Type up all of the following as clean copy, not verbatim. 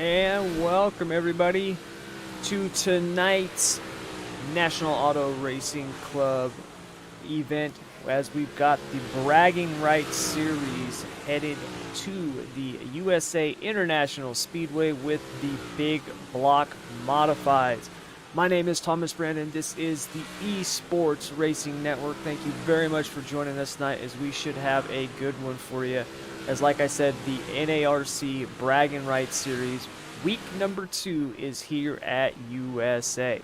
And welcome everybody to tonight's National Auto Racing Club event, as we've got the Bragging Rights Series headed to the USA International Speedway with the big block modifieds. My name is Thomas Brandon. This is the eSports Racing Network. Thank you very much for joining us tonight, as we should have a good one for you. As like I said, the NARC Bragging Rights Series week number 2 is here at USA.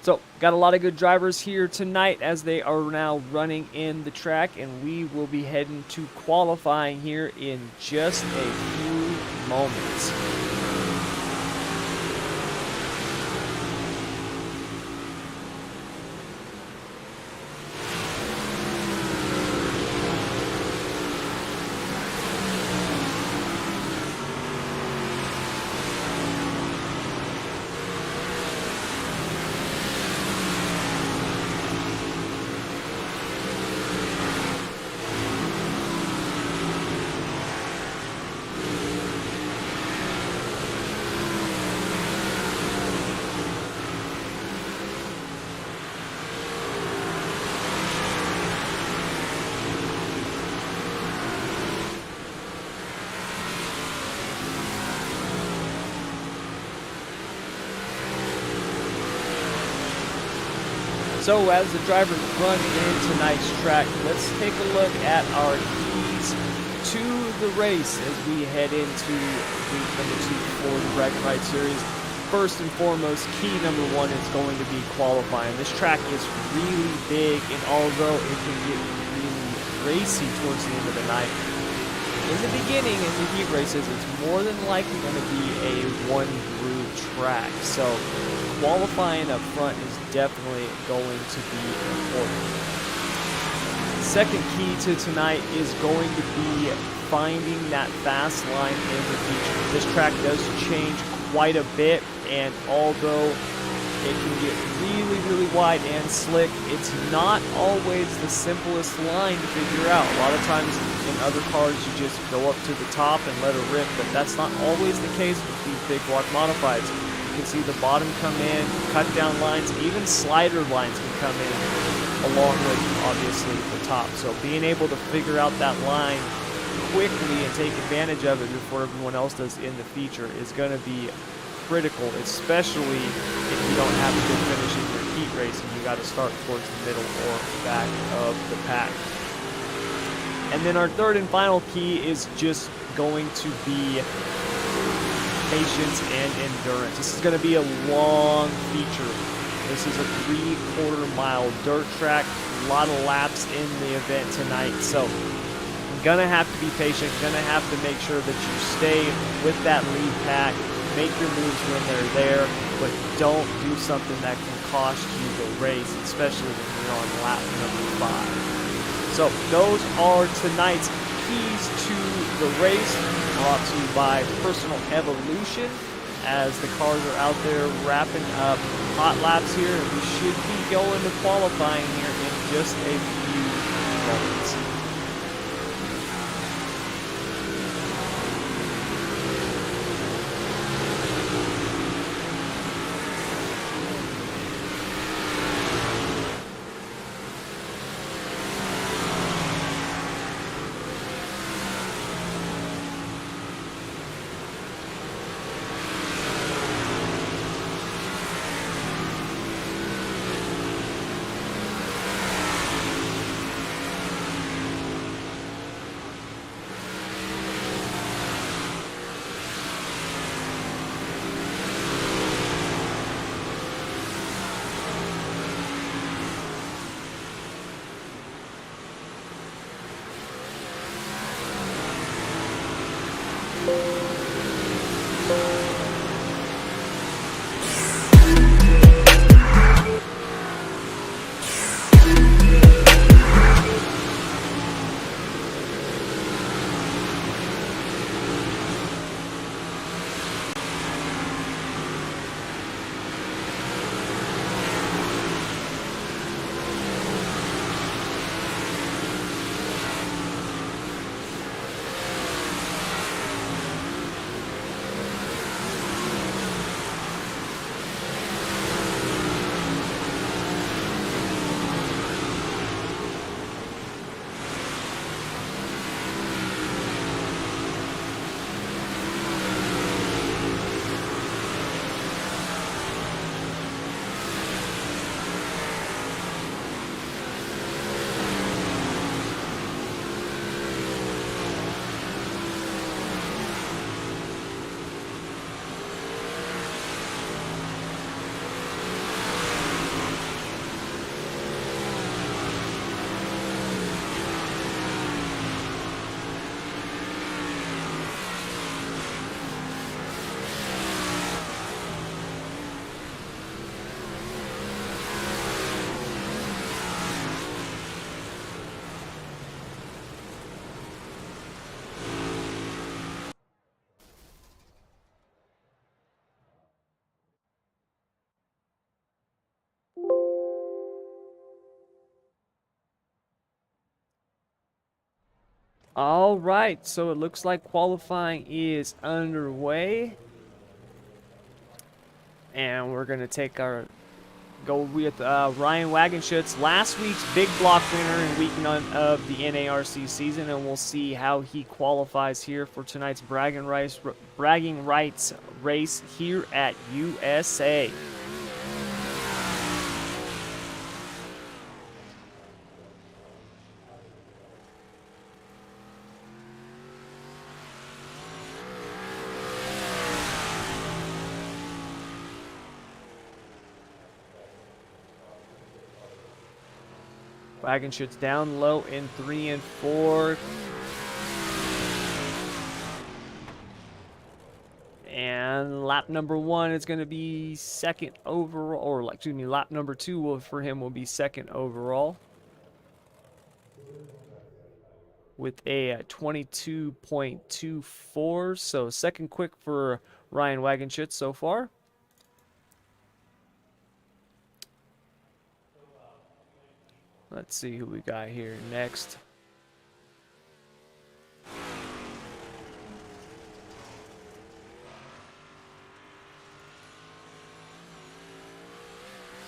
So got a lot of good drivers here tonight as they are now running in the track, and we will be heading to qualifying here in just a few moments. So as the drivers run in tonight's track, let's take a look at our keys to the race as we head into week number 2 for the Bragging Rights Series. First and foremost, key number 1 is going to be qualifying. This track is really big, and although it can get really racy towards the end of the night, in the beginning, in the heat races, it's more than likely going to be a one-groove track. So qualifying up front is definitely going to be important. Second key to tonight is going to be finding that fast line in the feature. This track does change quite a bit, and although it can get really wide and slick, it's not always the simplest line to figure out. A lot of times in other cars you just go up to the top and let it rip, but that's not always the case with these big block modifieds. You can see the bottom come in, cut down lines, even slider lines can come in along with obviously the top. So being able to figure out that line quickly and take advantage of it before everyone else does in the feature is going to be critical, especially if you don't have a good finish in your heat race and you got to start towards the middle or back of the pack. And then our third and final key is just going to be patience and endurance. This is going to be a long feature. This is a 3/4 mile dirt track, a lot of laps in the event tonight. So you're going to have to be patient, going to have to make sure that you stay with that lead pack, make your moves when they're there, but don't do something that can cost you the race, especially when you're on lap number 5. So those are tonight's keys to the race, brought to you by Personal Evolution, as the cars are out there wrapping up hot laps here, and we should be going to qualifying here in just a few moments. All right, so it looks like qualifying is underway. And we're going to take our go with Ryan Wagenschutz, last week's big block winner in week 1 of the NARC season, and we'll see how he qualifies here for tonight's bragging rights race here at USA. Wagenschutz down low in 3 and 4. And lap number 1 is going to be second overall, or excuse me, lap number 2 for him will be second overall with a 22.24. So second quick for Ryan Wagenschutz so far. Let's see who we got here next.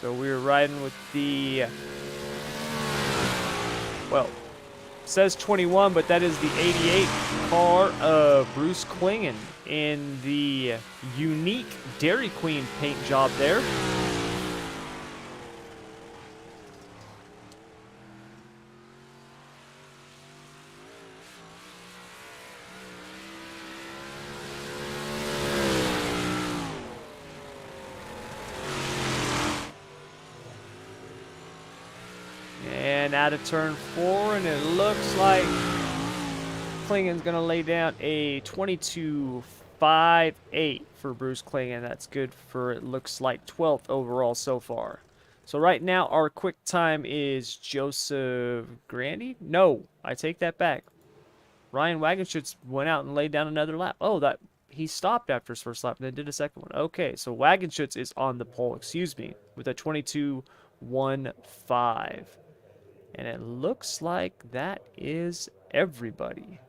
So we're riding with the, well, says 21, but that is the 88 car of Bruce Klingen in the unique Dairy Queen paint job there. And out of turn 4, and it looks like Klingen's going to lay down a 22.58 for Bruce Klingen. That's good for, it looks like, 12th overall so far. So right now our quick time is Joseph Grandy. No, I take that back. Ryan Wagenschutz went out and laid down another lap. Oh, that he stopped after his first lap and then did a second one. Okay, so Wagenschutz is on the pole, excuse me, with a 22.15. And it looks like that is everybody.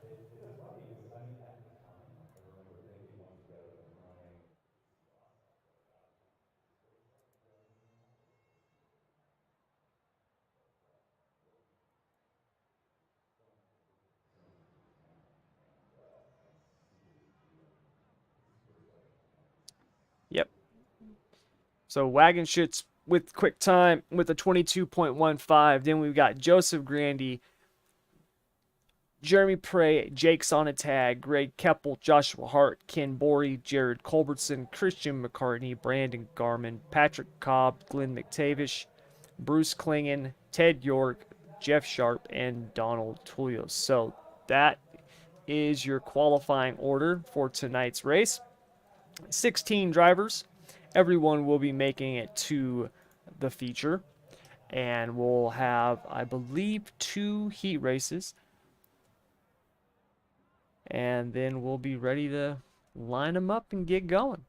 Yep. So Wagenschutz with quick time with a 22.15. Then we've got Joseph Grandy, Jeremy Prey, Jake Sonatag, Greg Keppel, Joshua Hart, Ken Borey, Jared Culbertson, Christian McCartney, Brandon Garman, Patrick Cobb, Glenn McTavish, Bruce Klingen, Ted York, Jeff Sharp, and Donald Tulios. So that is your qualifying order for tonight's race. 16 drivers. Everyone will be making it to the feature. And we'll have, I believe, 2 heat races. And then we'll be ready to line them up and get going.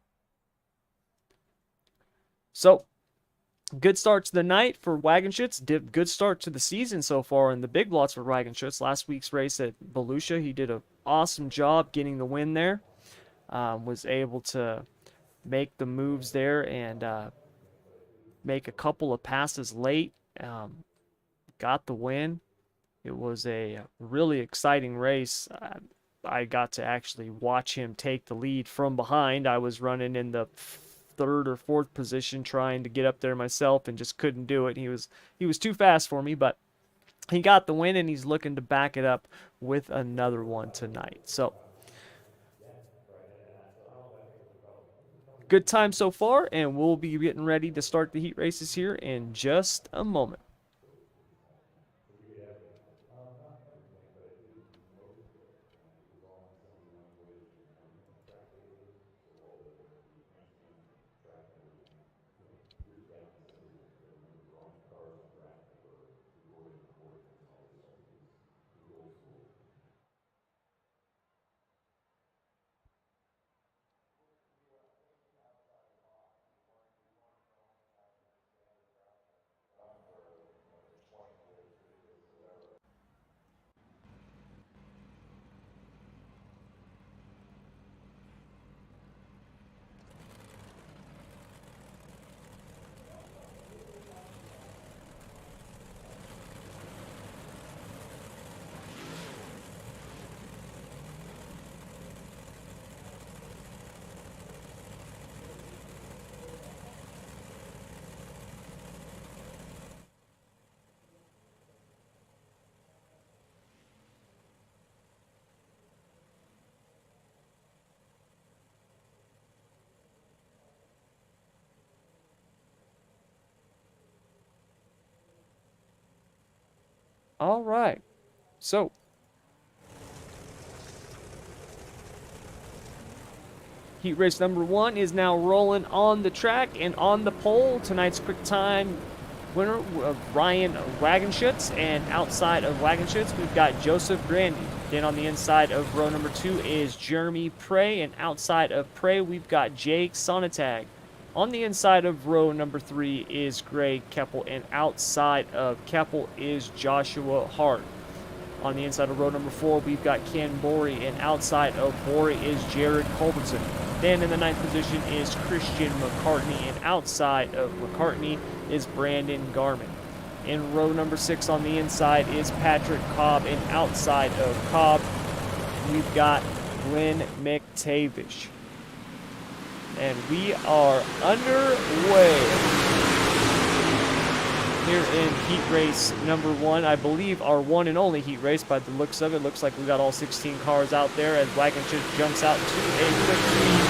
So, good start to the night for Wagenschutz. Good start to the season so far in the big lots for Wagenschutz. Last week's race at Volusia, he did an awesome job getting the win there. Was able to make the moves there and make a couple of passes late. Got the win. It was a really exciting race. I got to actually watch him take the lead from behind. I was running in the 3rd or 4th position trying to get up there myself and just couldn't do it. He was too fast for me, but he got the win and he's looking to back it up with another one tonight. So good time so far, and we'll be getting ready to start the heat races here in just a moment. All right. So, heat race number 1 is now rolling on the track and on the pole. Tonight's quick time winner of Ryan Wagenschutz, and outside of Wagenschutz, we've got Joseph Grandy. Then on the inside of row number 2 is Jeremy Prey, and outside of Prey, we've got Jake Sonntag. On the inside of row number 3 is Greg Keppel, and outside of Keppel is Joshua Hart. On the inside of row number 4, we've got Ken Borey, and outside of Borey is Jared Culbertson. Then in the 9th position is Christian McCartney, and outside of McCartney is Brandon Garman. In row number 6 on the inside is Patrick Cobb, and outside of Cobb, we've got Glenn McTavish. And we are underway here in heat race number 1. I believe our one and only heat race by the looks of it. Looks like we got all 16 cars out there as Wagenschutz jumps out to a quick lead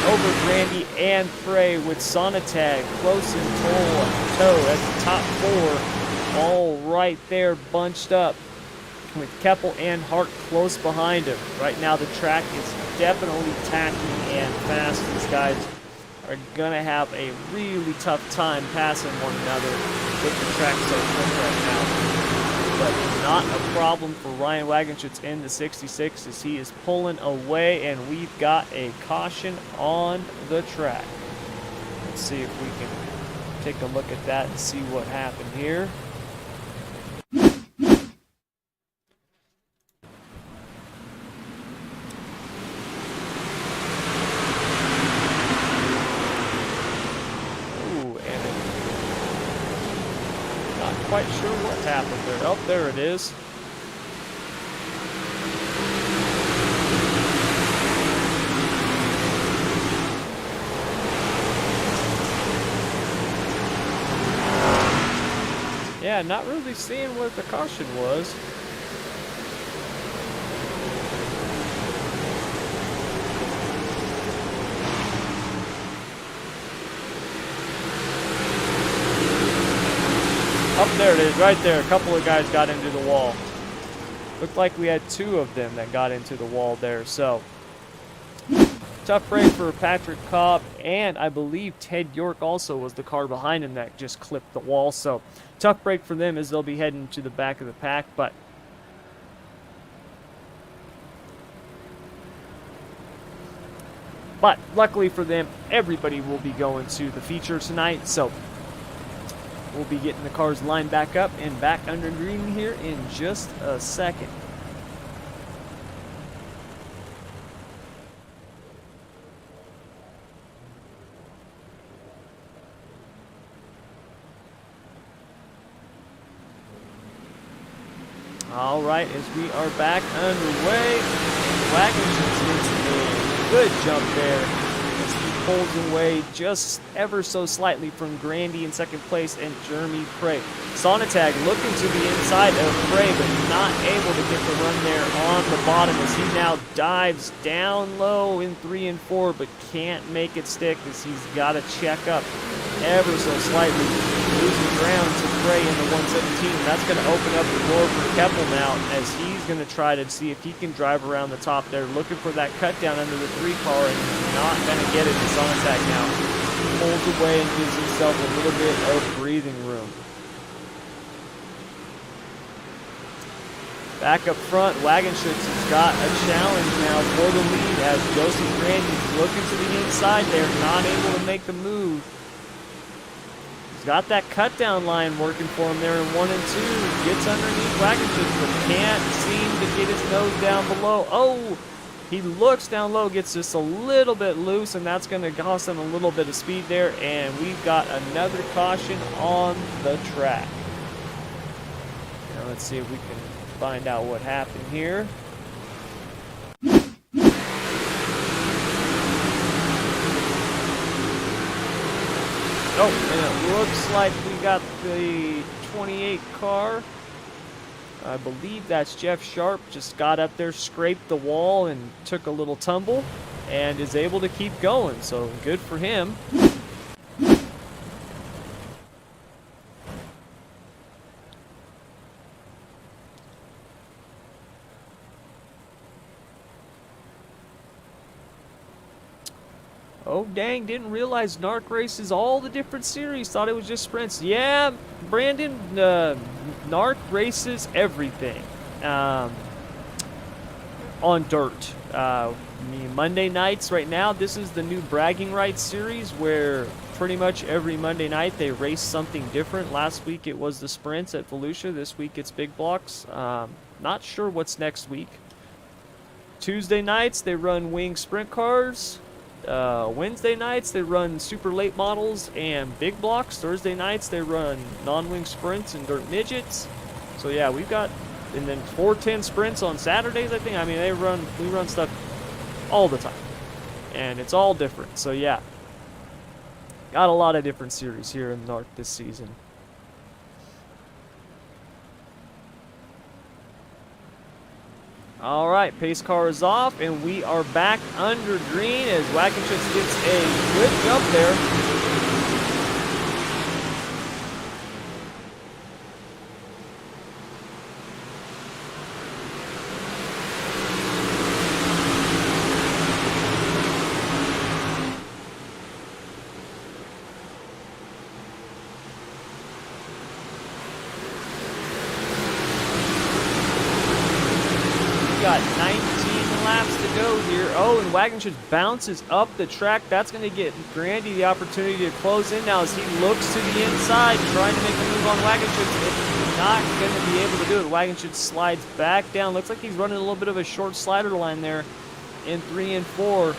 over Grandy and Prey, with Sonntag close in tow as the top 4 all right there bunched up, with Keppel and Hart close behind him. Right now the track is definitely tacky and fast. These guys are gonna have a really tough time passing one another with the track so quick right now. But not a problem for Ryan Wagenschutz in the 66 as he is pulling away, and we've got a caution on the track. Let's see if we can take a look at that and see what happened here. Quite sure what happened there. Oh, there it is. Yeah, not really seeing what the caution was. Up there it is, right there. A couple of guys got into the wall. Looked like we had 2 of them that got into the wall there. So, tough break for Patrick Cobb, and I believe Ted York also was the car behind him that just clipped the wall. So, tough break for them as they'll be heading to the back of the pack. But luckily for them, everybody will be going to the feature tonight. So, we'll be getting the cars lined back up and back under green here in just a second. All right, as we are back underway, Wagenschutz gets a good jump there. Pulls away just ever so slightly from Grandy in second place and Jeremy Prey. Sonntag looking to the inside of Prey, but not able to get the run there on the bottom as he now dives down low in 3 and 4, but can't make it stick as he's got to check up ever so slightly. Losing ground to Prey in the 117. That's going to open up the door for Keppel now as he's going to try to see if he can drive around the top there, looking for that cut down under the 3 car, and he's not going to get it. Sonntag now pulls away and gives himself a little bit of breathing room. Back up front, Wagenschutz has got a challenge now for the lead as Joseph Grandy's looking to the inside there, not able to make the move. Got that cut down line working for him there in 1 and 2. Gets underneath Wagenschutz, but can't seem to get his nose down below. Oh, he looks down low, gets just a little bit loose, and that's going to cost him a little bit of speed there. And we've got another caution on the track. Now let's see if we can find out what happened here. Oh, and it looks like we got the 28 car. I believe that's Jeff Sharp. Just got up there, scraped the wall, and took a little tumble, and is able to keep going. So good for him. Oh, dang, didn't realize Narc races all the different series. Thought it was just sprints. Yeah, Brandon, Narc races everything on dirt. Monday nights right now, this is the new bragging rights series where pretty much every Monday night they race something different. Last week it was the sprints at Volusia. This week it's big blocks. Not sure what's next week. Tuesday nights they run wing sprint cars. Wednesday nights they run super late models and big blocks. Thursday nights they run non-wing sprints and dirt midgets. So yeah, we've got, and then 410 sprints on Saturdays, I think. I mean, we run stuff all the time, and it's all different. So yeah, got a lot of different series here in Narc this season. All right, pace car is off, and we are back under green as Wackenschutz gets a good jump there. Got 19 laps to go here. Oh, and Wagner bounces up the track. That's going to get Grandy the opportunity to close in now as he looks to the inside, trying to make a move on Wagenschutz. It's not going to be able to do it. Wagenschutz slides back down. Looks like he's running a little bit of a short slider line there in 3 and 4.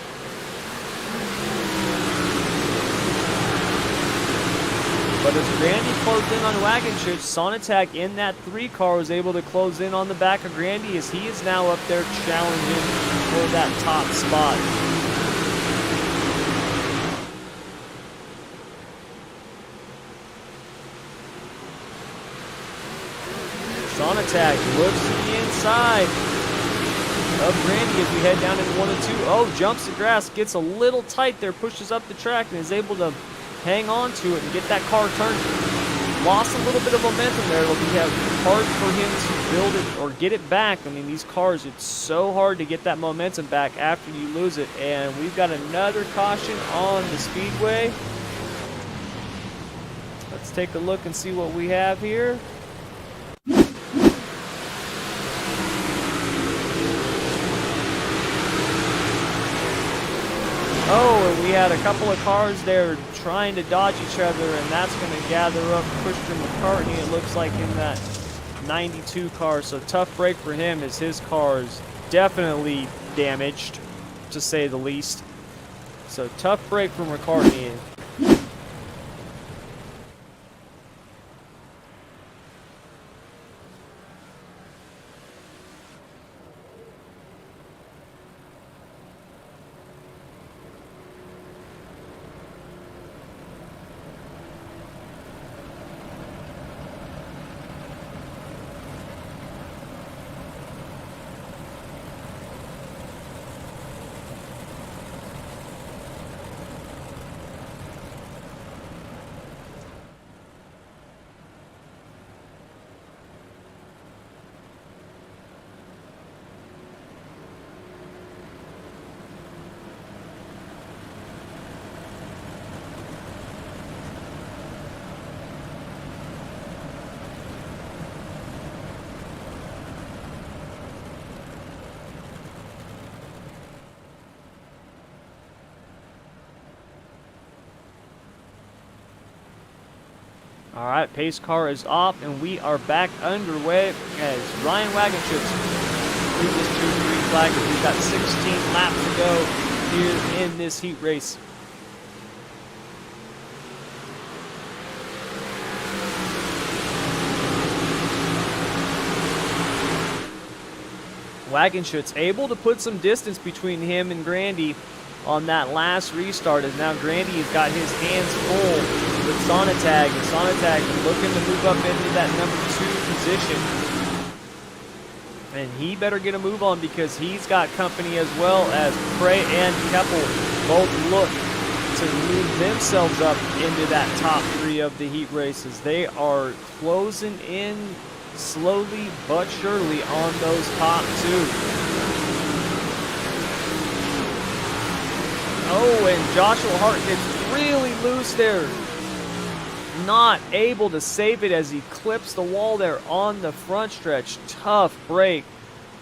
But as Grandy closed in on Wagenschutz, Sonatag in that 3 car was able to close in on the back of Grandy as he is now up there challenging for that top spot. Sonatag looks to the inside of Grandy as we head down into 1 and 2. Oh, jumps the grass, gets a little tight there, pushes up the track, and is able to hang on to it and get that car turned. Lost a little bit of momentum there. It'll be hard for him to build it or get it back. I mean, these cars, it's so hard to get that momentum back after you lose it. And we've got another caution on the speedway. Let's take a look and see what we have here. Oh, and we had a couple of cars there trying to dodge each other, and that's going to gather up Christian McCartney, it looks like, in that 92 car. So tough break for him as his car is definitely damaged, to say the least. So tough break for McCartney. All right, pace car is off, and we are back underway as Ryan Wagenschutz leads this 2-3 flag as we've got 16 laps to go here in this heat race. Wagenschutz able to put some distance between him and Grandy on that last restart, as now Grandy has got his hands full with Sonatag, and Sonatag looking to move up into that number 2 position. And he better get a move on because he's got company as well as Prey and Keppel both look to move themselves up into that top 3 of the heat races. They are closing in slowly but surely on those top 2. Oh, and Joshua Hart gets really loose there. Not able to save it as he clips the wall there on the front stretch. Tough break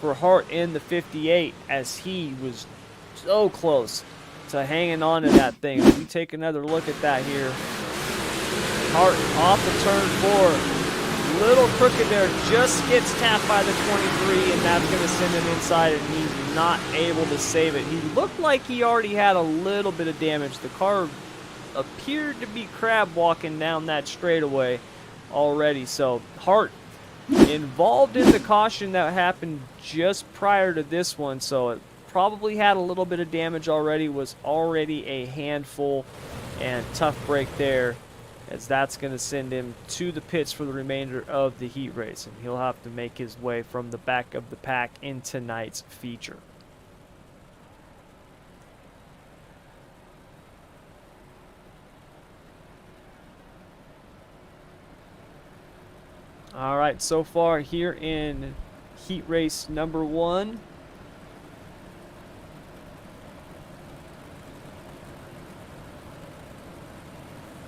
for Hart in the 58 as he was so close to hanging on to that thing. We take another look at that here. Hart off the turn 4. Little crooked there, just gets tapped by the 23, and that's going to send him inside, and he's not able to save it. He looked like he already had a little bit of damage. The car appeared to be crab walking down that straightaway already. So Hart involved in the caution that happened just prior to this one, so it probably had a little bit of damage already, was already a handful, and tough break there, as that's going to send him to the pits for the remainder of the heat race, and he'll have to make his way from the back of the pack in tonight's feature. All right, so far here in heat race number 1,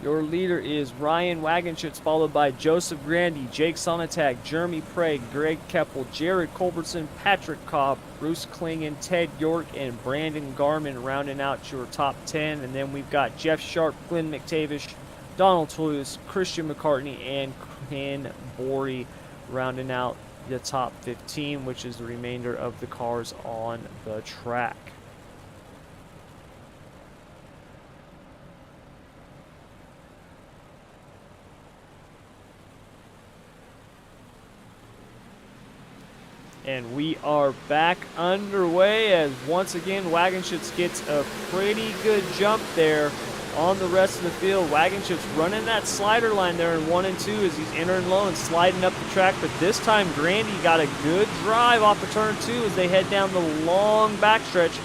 your leader is Ryan Wagenschutz, followed by Joseph Grandy, Jake Sonatag, Jeremy Prey, Greg Keppel, Jared Culbertson, Patrick Cobb, Bruce Klingen, Ted York, and Brandon Garman rounding out your top 10. And then we've got Jeff Sharp, Glenn McTavish, Donald Toulouse, Christian McCartney, and Ken Borey rounding out the top 15, which is the remainder of the cars on the track. And we are back underway as once again Wagenschutz gets a pretty good jump there on the rest of the field. Wagenschutz running that slider line there in 1 and 2 as he's entering low and sliding up the track. But this time Grandy got a good drive off of turn 2 as they head down the long backstretch.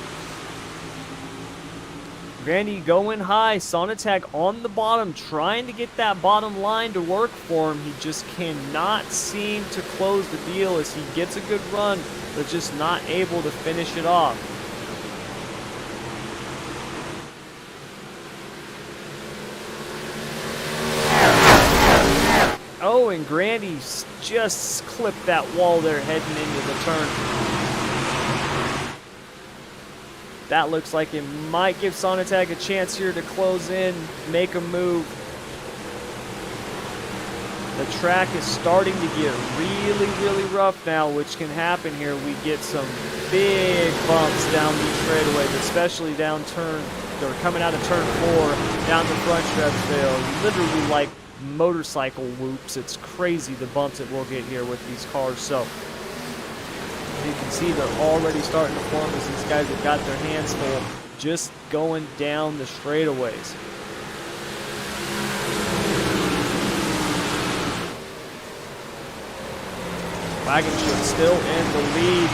Grandy going high, Sonatag on the bottom, trying to get that bottom line to work for him. He just cannot seem to close the deal as he gets a good run, but just not able to finish it off. Oh, and Grandy just clipped that wall there heading into the turn. That looks like it might give Sonatag a chance here to close in, make a move. The track is starting to get really, really rough now, which can happen here. We get some big bumps down these straightaways, especially down turn, or coming out of turn 4, down the front stretch there. Literally like motorcycle whoops. It's crazy the bumps that we'll get here with these cars. So you can see they're already starting to form as these guys have got their hands full just going down the straightaways. Wagenschutz still in the lead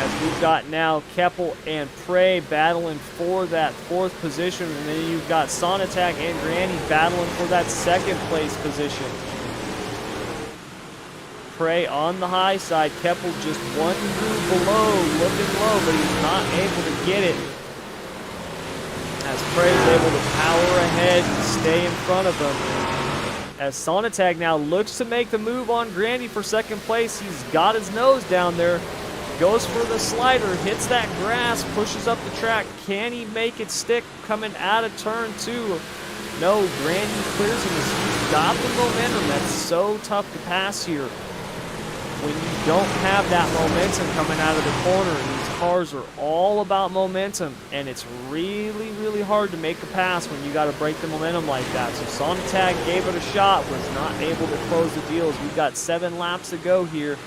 as we've got now Keppel and Prey battling for that 4th position, and then you've got Sonatag and Grandy battling for that 2nd place position. Prey on the high side, Keppel just 1 groove below, looking low, but he's not able to get it. As Prey's able to power ahead and stay in front of him. As Sonatag now looks to make the move on Grandy for 2nd place, he's got his nose down there, goes for the slider, hits that grass, pushes up the track. Can he make it stick coming out of turn 2? No, Grandy clears him as he's got the momentum. That's so tough to pass here when you don't have that momentum coming out of the corner. These cars are all about momentum, and it's really, really hard to make a pass when you got to break the momentum like that. So Sonatag gave it a shot, was not able to close the deal as we've got 7 laps to go here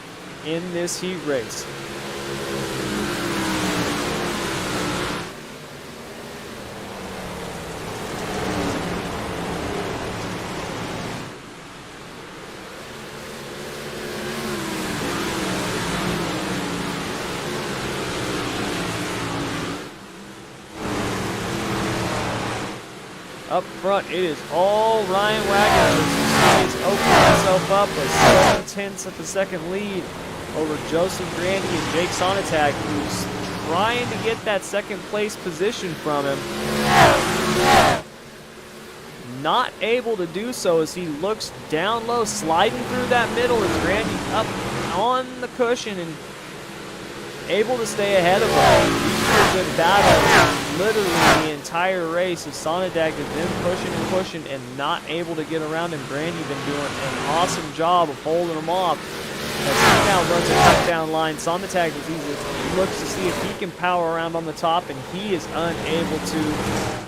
in this heat race. Up front, it is all Ryan Wagenschutz. He's opening himself up a 7/10 of a second lead over Joseph Grandy and Jake Sonatag, who's trying to get that second place position from him. Not able to do so as he looks down low, sliding through that middle as Randy up on the cushion and able to stay ahead of him. These are good battles literally the entire race as Sonadag has been pushing and not able to get around him. Brandy been doing an awesome job of holding him off. As he now runs a touchdown line, Sonadag looks to see if he can power around on the top, and he is unable to.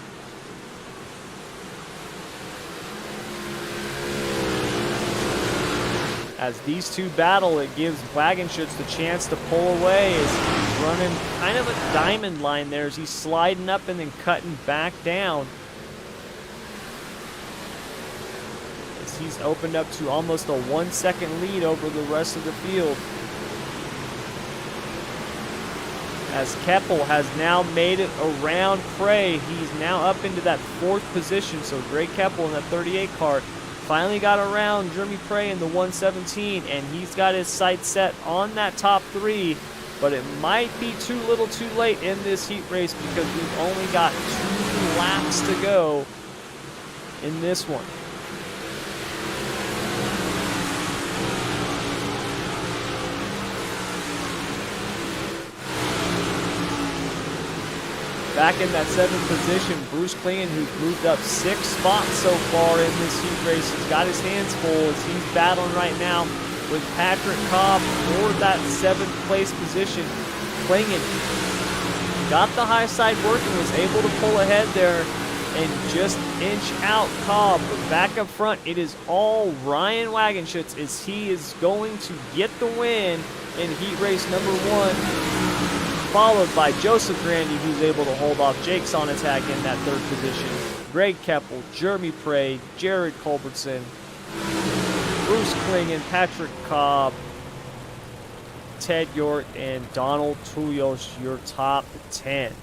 As these two battle, it gives Wagenschutz the chance to pull away as he's running kind of a diamond line there as he's sliding up and then cutting back down. As he's opened up to almost a 1 second lead over the rest of the field. As Keppel has now made it around Prey, he's now up into that 4th position. So Greg Keppel in that 38 car finally got around Jeremy Prey in the 117, and he's got his sights set on that top 3, but it might be too little too late in this heat race because we've only got 2 laps to go in this one. Back in that 7th position, Bruce Klingen, who's moved up 6 spots so far in this heat race, has got his hands full as he's battling right now with Patrick Cobb for that 7th place position. Klingen got the high side working, was able to pull ahead there and just inch out Cobb. But back up front, it is all Ryan Wagenschutz as he is going to get the win in heat race number 1. Followed by Joseph Grandy, who's able to hold off Jake Sonadag in that 3rd position. Greg Keppel, Jeremy Prey, Jared Culbertson, Bruce Klingen, Patrick Cobb, Ted York, and Donald Tuyos, your top 10.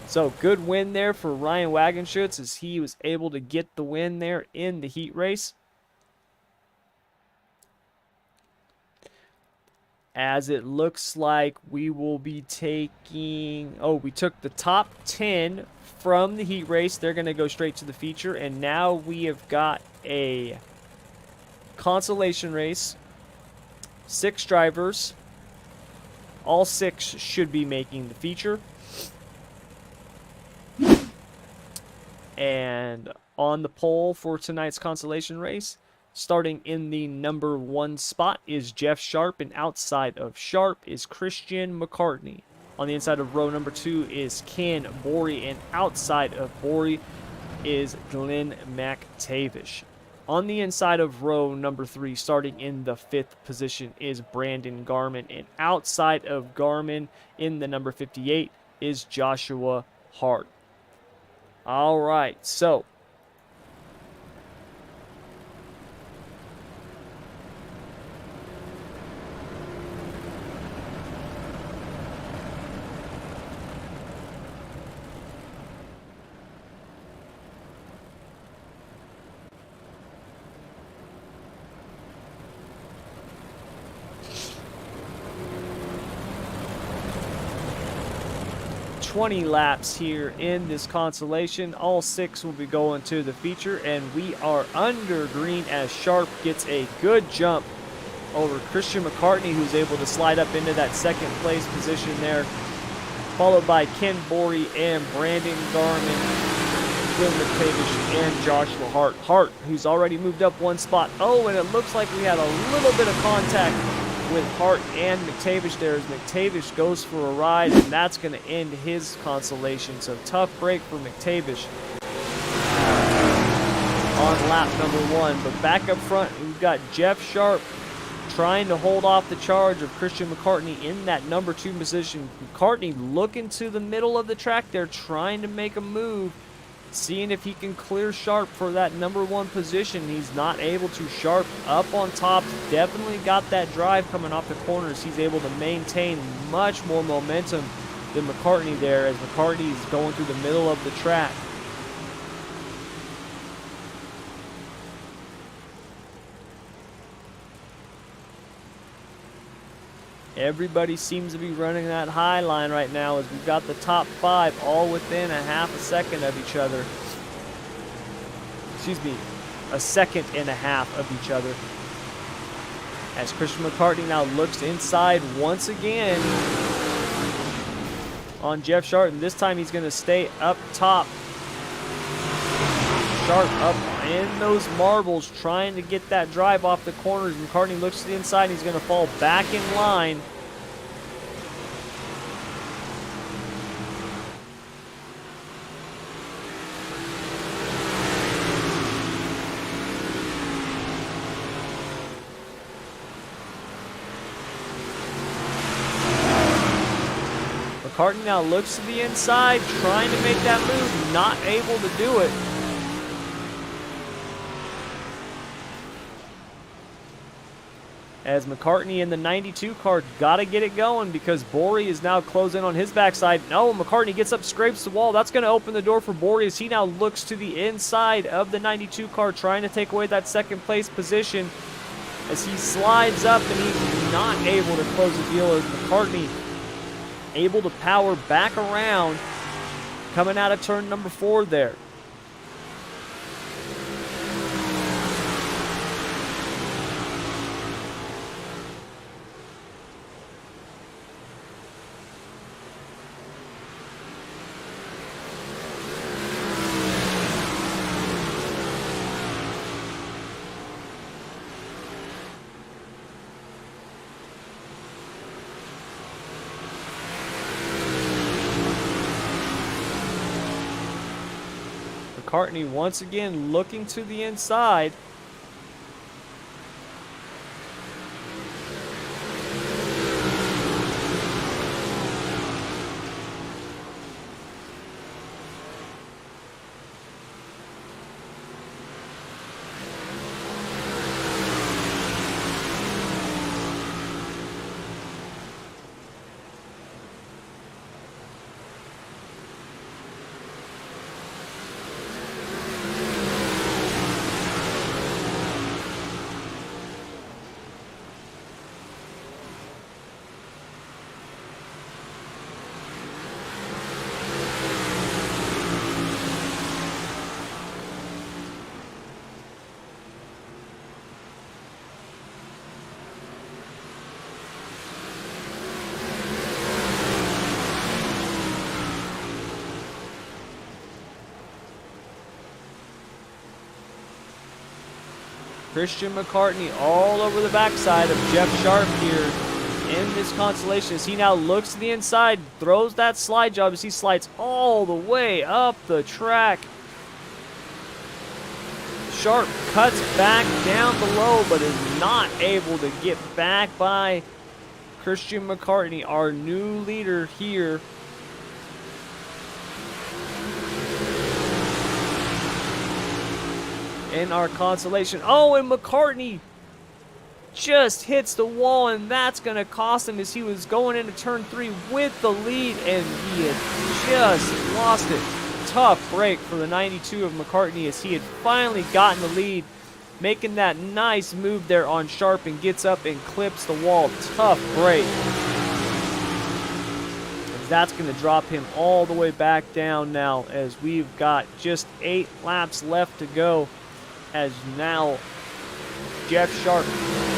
So good win there for Ryan Wagenschutz as he was able to get the win there in the heat race. As it looks like we will be taking... Oh, we took the top 10 from the heat race. They're going to go straight to the feature. And now we have got a consolation race. 6 drivers. All 6 should be making the feature. And on the pole for tonight's consolation race, starting in the number 1 spot is Jeff Sharp, and outside of Sharp is Christian McCartney. On the inside of row number 2 is Ken Borey, and outside of Borey is Glenn McTavish. On the inside of row number 3, starting in the 5th position, is Brandon Garman, and outside of Garman in the number 58 is Joshua Hart. All right, so ...20 laps here in this consolation. All 6 will be going to the feature, and we are under green as Sharp gets a good jump over Christian McCartney, who's able to slide up into that 2nd place position there, followed by Ken Borey and Brandon Garman, Glenn McTavish, and Joshua Hart. Hart, who's already moved up 1 spot. Oh, and it looks like we had a little bit of contact with Hart and McTavish there as McTavish goes for a ride, and that's going to end his consolation. So tough break for McTavish on lap number 1. But back up front, we've got Jeff Sharp trying to hold off the charge of Christian McCartney in that number 2 position. McCartney looking to the middle of the track there, trying to make a move, seeing if he can clear Sharp for that number 1 position. He's not able to. Sharp up on top, definitely got that drive coming off the corners. He's able to maintain much more momentum than McCartney there as McCartney is going through the middle of the track. Everybody seems to be running that high line right now as we've got the top 5 all within a half a second of each other. Excuse me, a second and a half of each other. As Christian McCartney now looks inside once again on Jeff Sharp, and this time he's going to stay up top. Sharp up in those marbles, trying to get that drive off the corners. McCartney looks to the inside, and he's going to fall back in line. McCartney now looks to the inside, trying to make that move, not able to do it. As McCartney in the 92 car got to get it going because Borey is now closing on his backside. No, McCartney gets up, scrapes the wall. That's going to open the door for Borey as he now looks to the inside of the 92 car, trying to take away that second place position as he slides up, and he's not able to close the deal as McCartney able to power back around, coming out of turn number 4 there. McCartney once again looking to the inside. Christian McCartney all over the backside of Jeff Sharp here in this consolation as he now looks to the inside, throws that slide job as he slides all the way up the track. Sharp cuts back down below but is not able to get back by Christian McCartney, our new leader here. In our consolation. Oh, and McCartney just hits the wall, and that's going to cost him as he was going into turn 3 with the lead, and he had just lost it. Tough break for the 92 of McCartney as he had finally gotten the lead, making that nice move there on Sharp and gets up and clips the wall. Tough break. That's going to drop him all the way back down now as we've got just 8 laps left to go. As now Jeff Sharp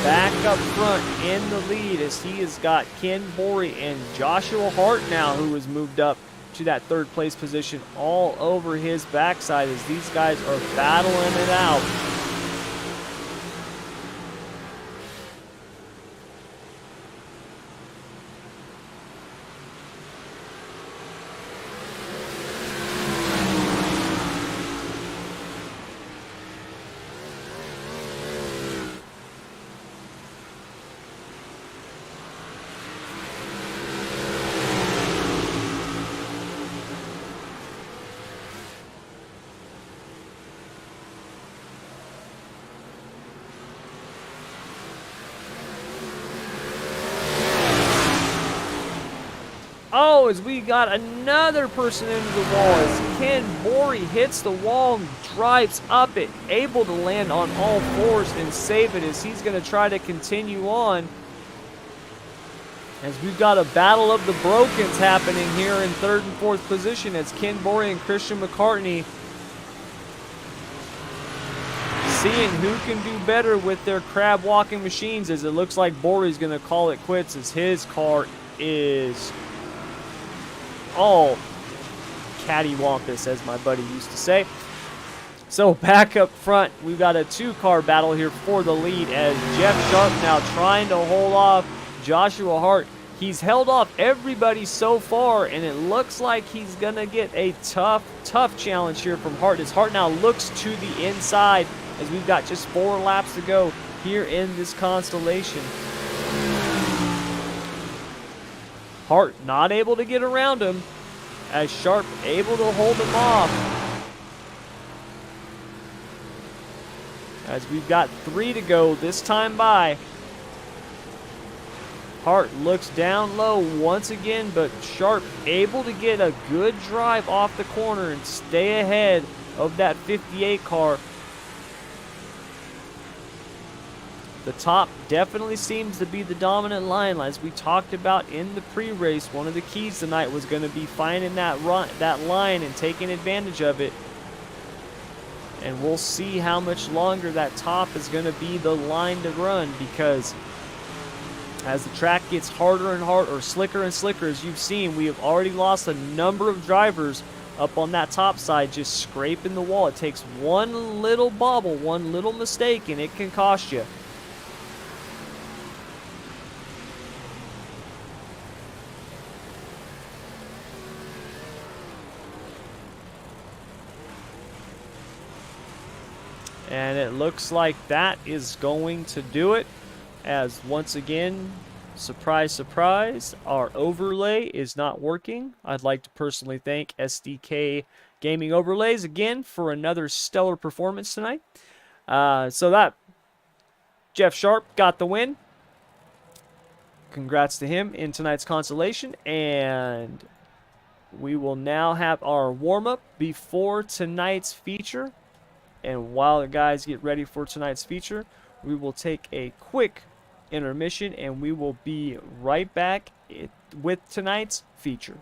back up front in the lead as he has got Ken Borey and Joshua Hart now, who has moved up to that 3rd place position, all over his backside as these guys are battling it out. Oh, as we got another person into the wall as Ken Borey hits the wall and drives up it, able to land on all 4s and save it as he's going to try to continue on. as we've got a battle of the brokens happening here in third and fourth position as Ken Borey and Christian McCartney seeing who can do better with their crab walking machines, as it looks like Borey's going to call it quits as his car is all cattywampus, as my buddy used to say. So back up front, we've got a two-car battle here for the lead as Jeff Sharp now trying to hold off Joshua Hart. He's held off everybody so far, and it looks like he's going to get a tough challenge here from Hart, as Hart now looks to the inside as we've got just 4 laps to go here in this Constellation. Hart not able to get around him, as Sharp able to hold him off. As we've got 3 to go this time by. Hart looks down low once again, but Sharp able to get a good drive off the corner and stay ahead of that 58 car. The top definitely seems to be the dominant line. As we talked about in the pre-race, one of the keys tonight was going to be finding that line and taking advantage of it. And we'll see how much longer that top is going to be the line to run, because as the track gets harder and harder, or slicker and slicker, as you've seen, we have already lost a number of drivers up on that top side just scraping the wall. It takes one little bobble, one little mistake, and it can cost you. And it looks like that is going to do it, as once again, surprise, surprise, our overlay is not working. I'd like to personally thank SDK Gaming Overlays again for another stellar performance tonight. So that Jeff Sharp got the win. Congrats to him in tonight's Constellation, and we will now have our warm-up before tonight's feature. And while the guys get ready for tonight's feature, we will take a quick intermission, and we will be right back with tonight's feature.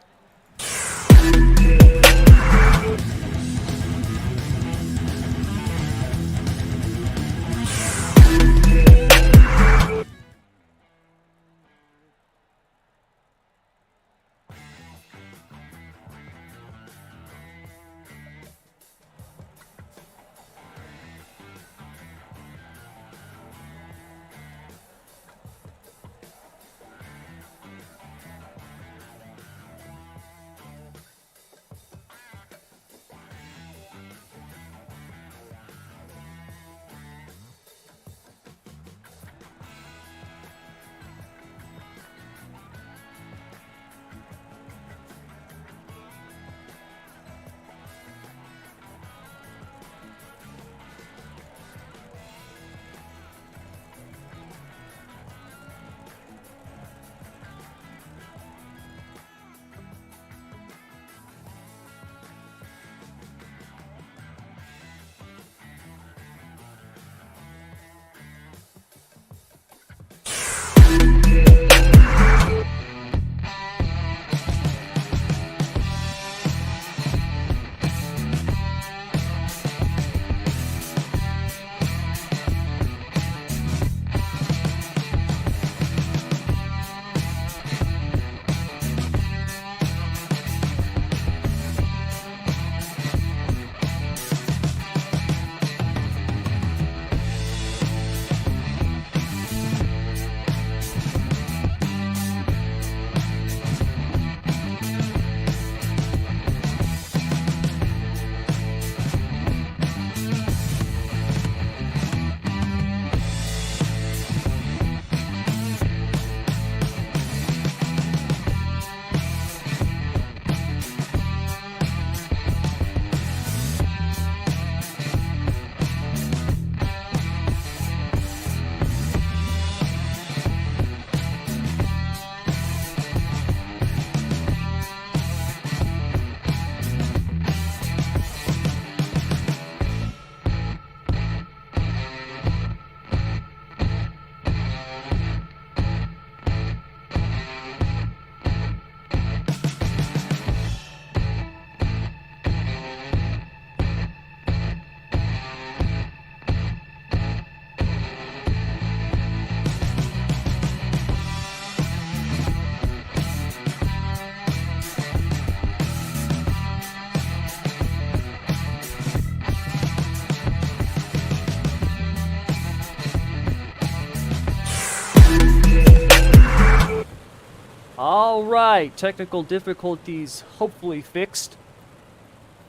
All right, technical difficulties hopefully fixed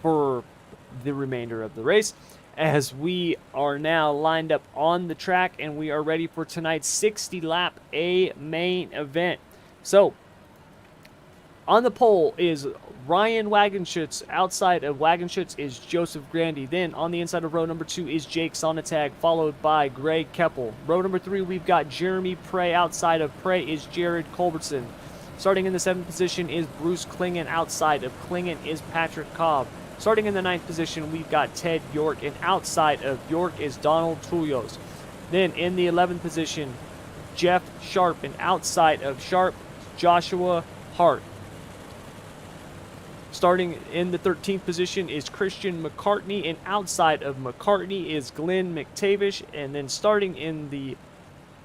for the remainder of the race, as we are now lined up on the track and we are ready for tonight's 60 lap A main event. So on the pole is Ryan Wagenschutz. Outside of Wagenschutz is Joseph Grandy. Then on the inside of row number 2 is Jake Sonntag, followed by Greg Keppel. Row number 3, we've got Jeremy Prey. Outside of Prey is Jared Culbertson. Starting in the 7th position is Bruce Klingen. Outside of Klingen is Patrick Cobb. Starting in the 9th position, we've got Ted York. And outside of York is Donald Tullios. Then in the 11th position, Jeff Sharp. And outside of Sharp, Joshua Hart. Starting in the 13th position is Christian McCartney, and outside of McCartney is Glenn McTavish. And then starting in the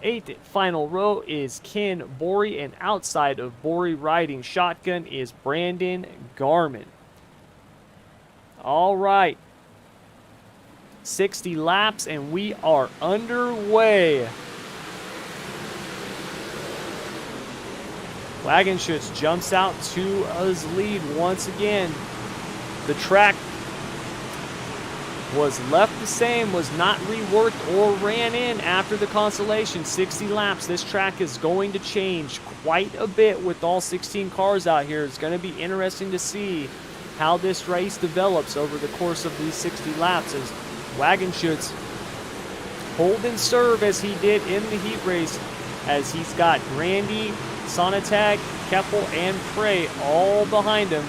8th final row is Ken Borey, and outside of Borey riding shotgun is Brandon Garman. All right, 60 laps and we are underway. Wagenschutz jumps out to his lead once again. The track was left the same, was not reworked or ran in after the Constellation. 60 laps. This track is going to change quite a bit with all 16 cars out here. It's going to be interesting to see how this race develops over the course of these 60 laps, as Wagenschutz hold and serve as he did in the heat race, as he's got Grandy, Sonntag, Keppel, and Prey all behind him.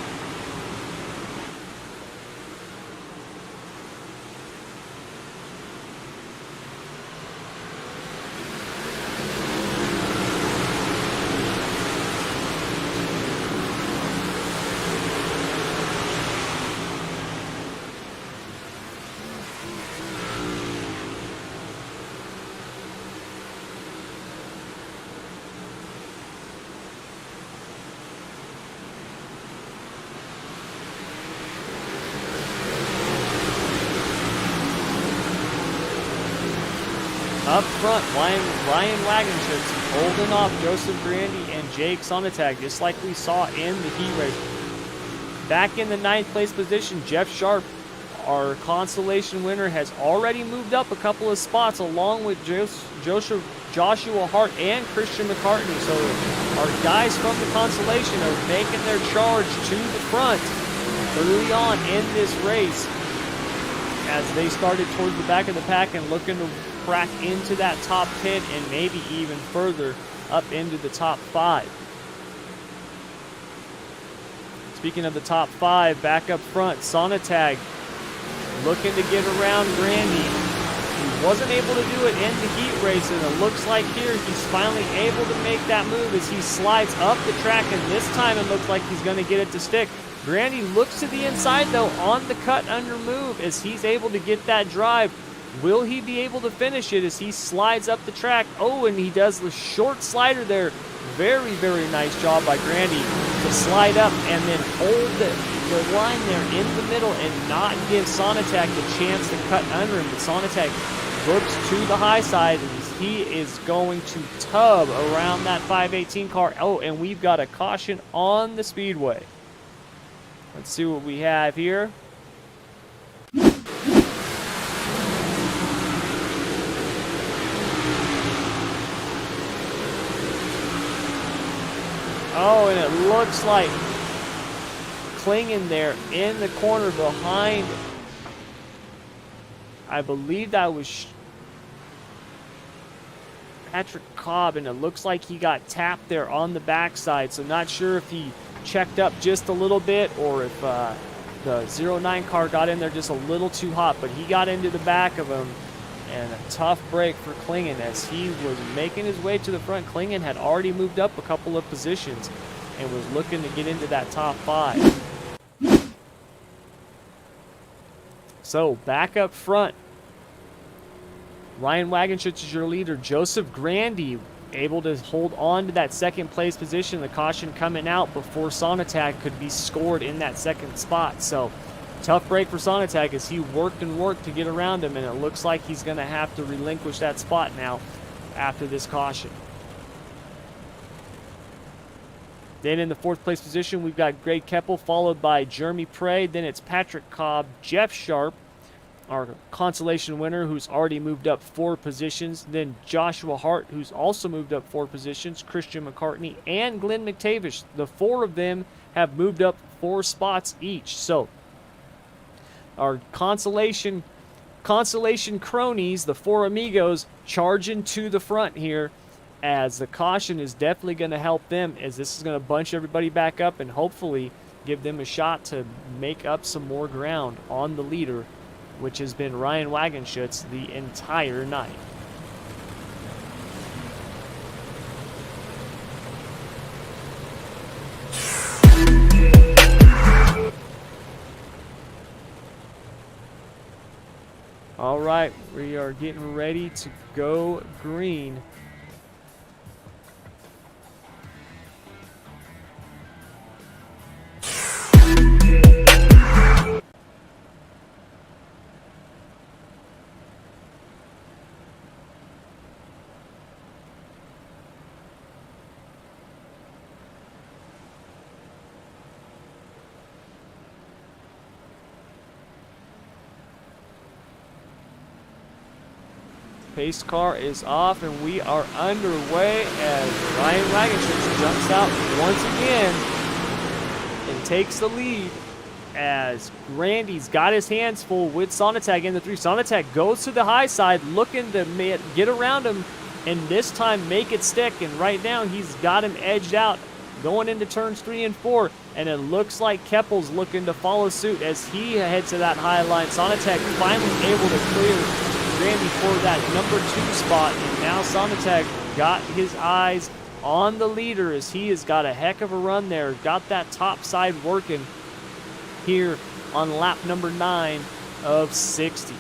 Up front, Ryan Wagenschutz holding off Joseph Grandy and Jake Sonntag, just like we saw in the heat race. Back in the 9th place position, Jeff Sharp, our Constellation winner, has already moved up a couple of spots along with Joshua Hart and Christian McCartney. So our guys from the Constellation are making their charge to the front early on in this race, as they started towards the back of the pack and looking to crack into that top 10 and maybe even further up into the top 5. Speaking of the top 5, back up front, Sonntag looking to get around Grandy. He wasn't able to do it in the heat race, and it looks like here he's finally able to make that move as he slides up the track, and this time it looks like he's going to get it to stick. Grandy looks to the inside, though, on the cut under move as he's able to get that drive. Will he be able to finish it as he slides up the track? Oh, and he does the short slider there. Very, very nice job by Grandy to slide up and then hold the line there in the middle and not give Sonntag the chance to cut under him. But Sonntag looks to the high side as he is going to tub around that 518 car. Oh, and we've got a caution on the speedway. Let's see what we have here. Oh, and it looks like Klingen there in the corner behind, I believe that was Patrick Cobb, and it looks like he got tapped there on the backside. So not sure if he checked up just a little bit or if the 09 car got in there just a little too hot, but he got into the back of him. And a tough break for Klingen as he was making his way to the front. Klingen had already moved up a couple of positions and was looking to get into that top 5. So back up front, Ryan Wagenschutz is your leader. Joseph Grandy able to hold on to that second place position. The caution coming out before Sonntag could be scored in that second spot. So tough break for Sonntag as he worked and worked to get around him, and it looks like he's going to have to relinquish that spot now after this caution. Then in the 4th place position, we've got Greg Keppel, followed by Jeremy Prey. Then it's Patrick Cobb, Jeff Sharp, our consolation winner, who's already moved up 4 positions. Then Joshua Hart, who's also moved up 4 positions. Christian McCartney and Glenn McTavish. The 4 of them have moved up 4 spots each. So our consolation cronies, the 4 amigos, charging to the front here, as the caution is definitely going to help them, as this is going to bunch everybody back up and hopefully give them a shot to make up some more ground on the leader, which has been Ryan Wagenschutz the entire night. All right, we are getting ready to go green. Pace car is off, and we are underway as Ryan Wagenschutz jumps out once again and takes the lead, as Grandy's got his hands full with Sonatag in the 3. Sonatag goes to the high side, looking to get around him and this time make it stick, and right now he's got him edged out going into turns 3 and 4, and it looks like Keppel's looking to follow suit as he heads to that high line. Sonatag finally able to clear Grandy for that number 2 spot, and now Sonatag got his eyes on the leader as he has got a heck of a run there. Got that top side working here on lap number 9 of 60.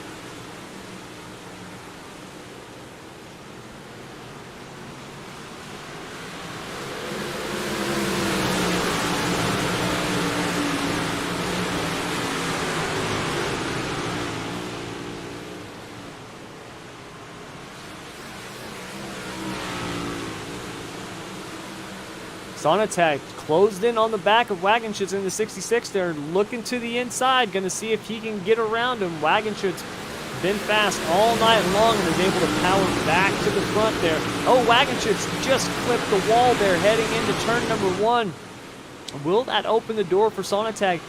Sonatag closed in on the back of Wagenschutz in the 66 there, looking to the inside, going to see if he can get around him. Wagenschutz been fast all night long and is able to power back to the front there. Oh, Wagenschutz just clipped the wall there heading into turn number 1. Will that open the door for Sonatag?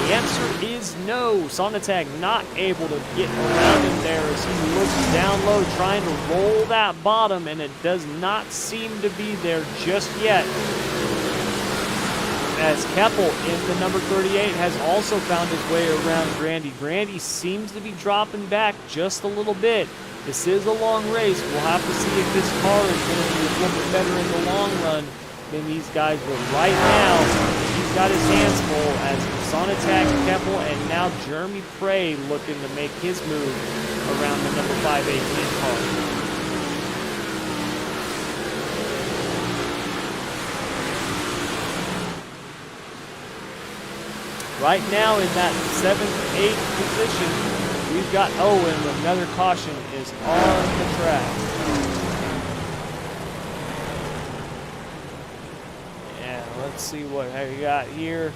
The answer is no. Sonatag not able to get around him there as he looks down low trying to roll that bottom, and it does not seem to be there just yet. As Keppel in the number 38 has also found his way around Grandy. Grandy seems to be dropping back just a little bit. This is a long race. We'll have to see if this car is going to be a little bit better in the long run than these guys, but right now he's got his hands full as Sonatag, Keppel, and now Jeremy Prey looking to make his move around the number 518 car. Right now in that 7th, 8th position, we've got Owen. Another caution is on the track. Yeah, let's see what we got here.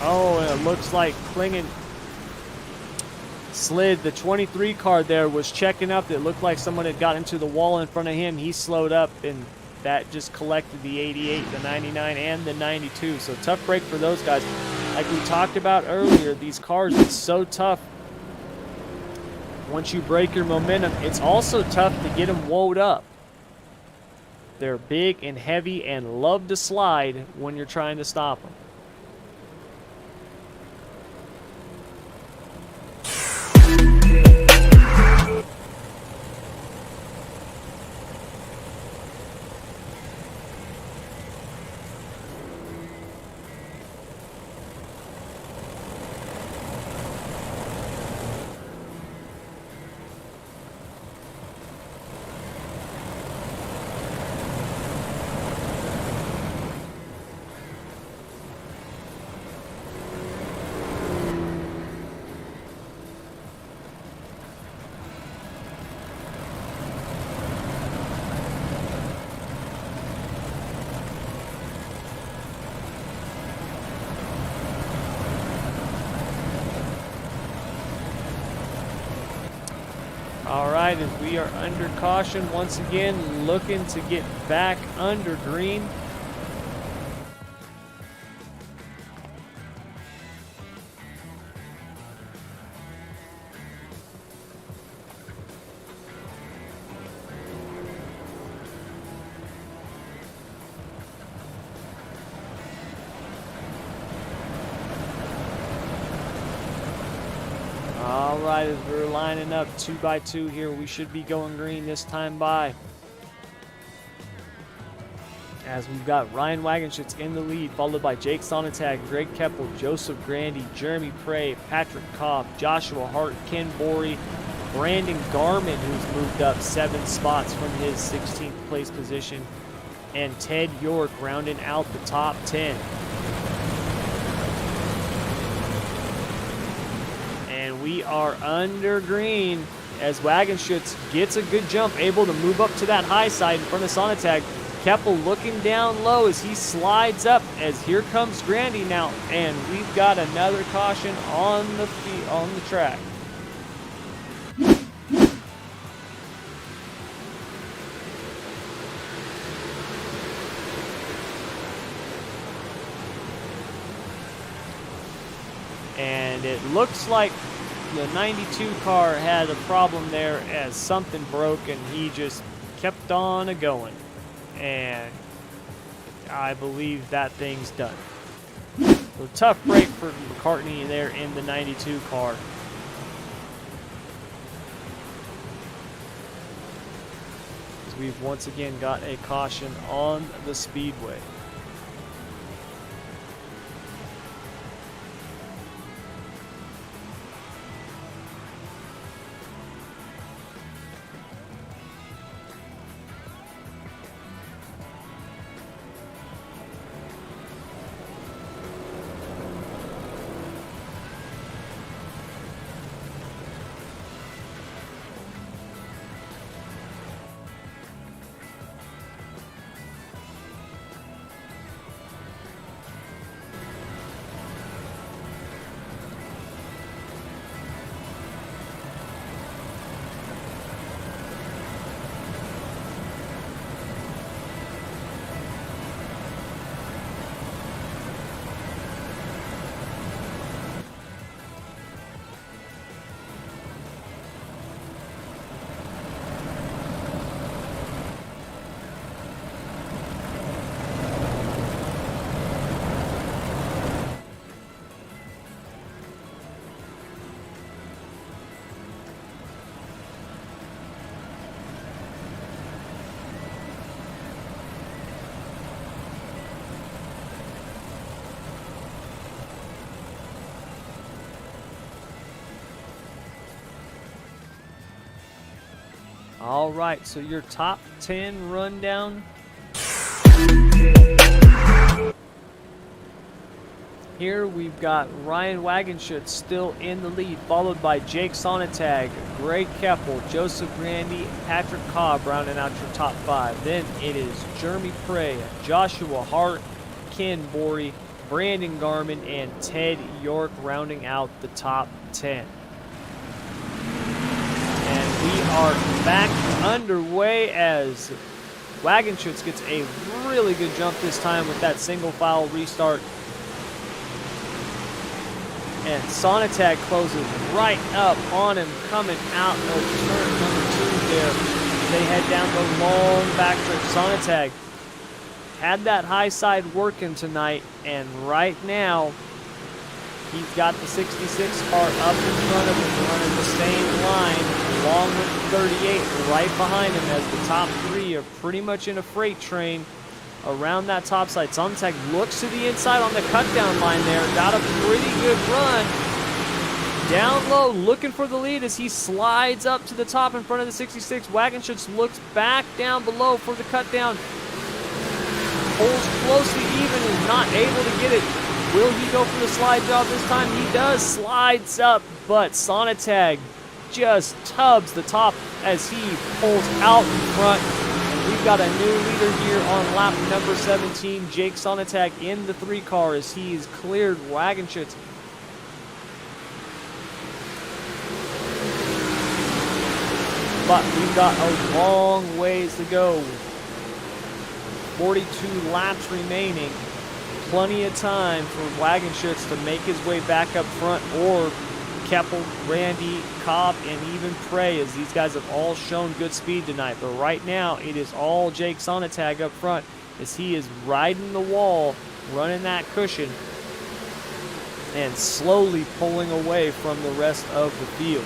Oh, and it looks like Klingen slid. The 23 car there was checking up. It looked like someone had got into the wall in front of him. He slowed up, and that just collected the 88, the 99, and the 92. So tough break for those guys. Like we talked about earlier, these cars, it's so tough. Once you break your momentum, it's also tough to get them woed up. They're big and heavy and love to slide when you're trying to stop them. right, as we are under caution once again, looking to get back under green. All right, as we're lining up 2 by 2 here, we should be going green this time by. As we've got Ryan Wagenschutz in the lead, followed by Jake Sonntag, Greg Keppel, Joseph Grandy, Jeremy Prey, Patrick Cobb, Joshua Hart, Ken Borey, Brandon Garmin, who's moved up 7 spots from his 16th place position, and Ted York rounding out the top 10. And we are under green as Wagenschutz gets a good jump, able to move up to that high side in front of Sonntag. Keppel looking down low as he slides up, as here comes Grandy now, and we've got another caution on the track. And it looks like the 92 car had a problem there as something broke, and he just kept on a-going. And I believe that thing's done. So tough break for McCartney there in the 92 car. As we've once again got a caution on the speedway. All right, so your top 10 rundown. Here we've got Ryan Wagenschutz still in the lead, followed by Jake Sonntag, Greg Keppel, Joseph Grandy, Patrick Cobb rounding out your top 5. Then it is Jeremy Prey, Joshua Hart, Ken Borey, Brandon Garmin, and Ted York rounding out the top 10. We are back underway as Wagenschutz gets a really good jump this time with that single file restart. And Sonntag closes right up on him coming out of turn number 2 there. They head down the long backstretch. Sonntag had that high side working tonight, and right now he's got the 66 car up in front of him, running the same line along with the 38 right behind him, as the top 3 are pretty much in a freight train around that top side. Sonntag looks to the inside on the cut down line there, got a pretty good run. Down low, looking for the lead as he slides up to the top in front of the 66. Wagenschutz looks back down below for the cut down. Pulls closely even, is not able to get it. Will he go for the slide job this time? He does, slides up, but Sonntag just tubs the top as he pulls out in front. And we've got a new leader here on lap number 17, Jake Sonntag in the 3 car as he's cleared Wagenschutz. spot. We've got a long ways to go. 42 laps remaining. Plenty of time for Wagenschutz to make his way back up front, or Keppel, Randy, Cobb, and even Prey, as these guys have all shown good speed tonight. But right now, it is all Jake Sonntag up front, as he is riding the wall, running that cushion, and slowly pulling away from the rest of the field.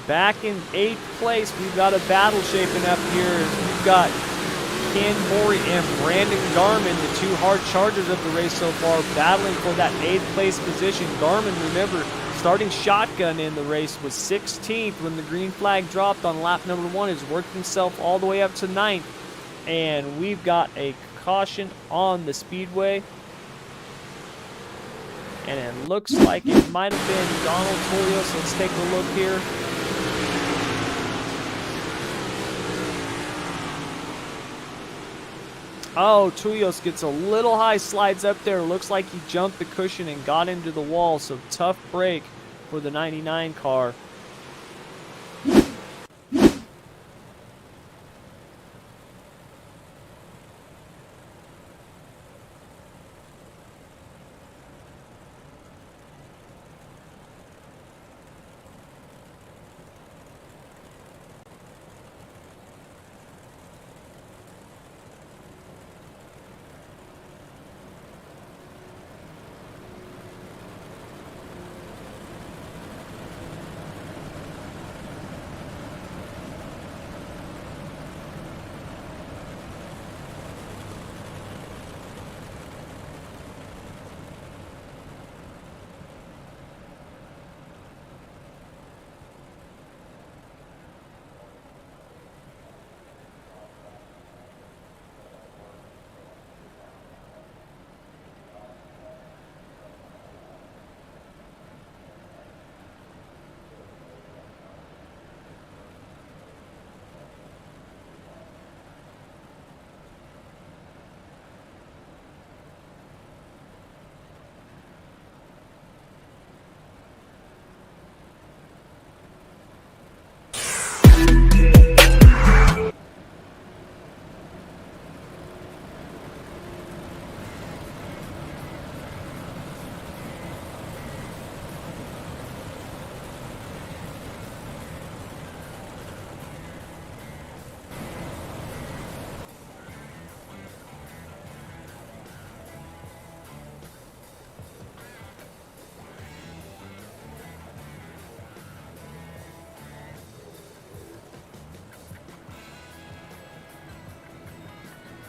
Back in 8th place, we've got a battle shaping up here. We've got Ken Morey and Brandon Garman, the two hard chargers of the race so far, battling for that 8th place position. Garman, remember, starting shotgun in the race, was 16th when the green flag dropped on lap number 1. Has worked himself all the way up to 9th. And we've got a caution on the speedway. And it looks like it might have been Donald Tolios. Let's take a look here. Oh, Tuyos gets a little high, slides up there. Looks like he jumped the cushion and got into the wall. So tough break for the 99 car.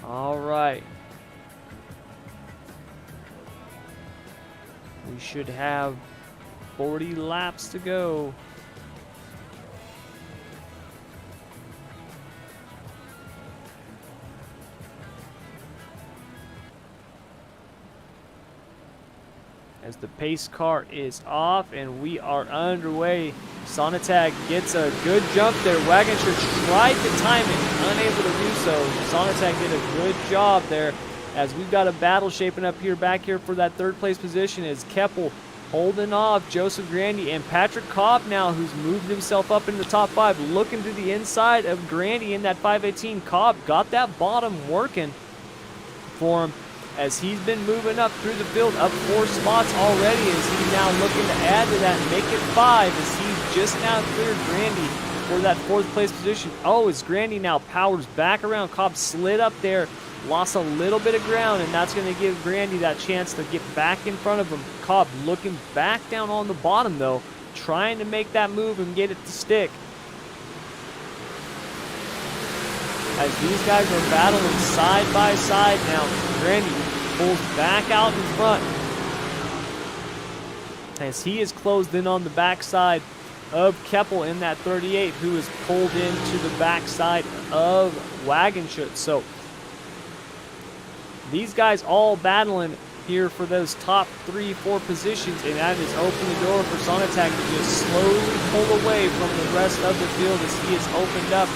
All right. We should have 40 laps to go. As the pace car is off and we are underway. Sonntag gets a good jump there. Wagenschutz tried to time it, unable to do so. Sonntag did a good job there, as we've got a battle shaping up here, back here for that 3rd place position, is Keppel holding off Joseph Grandy and Patrick Cobb now, who's moved himself up into the top 5, looking to the inside of Grandy in that 518. Cobb got that bottom working for him, as he's been moving up through the field, up 4 spots already, as he's now looking to add to that and make it 5, as he's just now cleared Grandy for that 4th place position. Oh, as Grandy now powers back around, Cobb slid up there, lost a little bit of ground, and that's going to give Grandy that chance to get back in front of him. Cobb looking back down on the bottom, though, trying to make that move and get it to stick. As these guys are battling side by side now, Grandy pulls back out in front, as he is closed in on the backside of Keppel in that 38, who is pulled into the backside of Wagenschutz. So these guys all battling here for those top 3-4 positions, and that has opened the door for Sonntag to just slowly pull away from the rest of the field, as he has opened up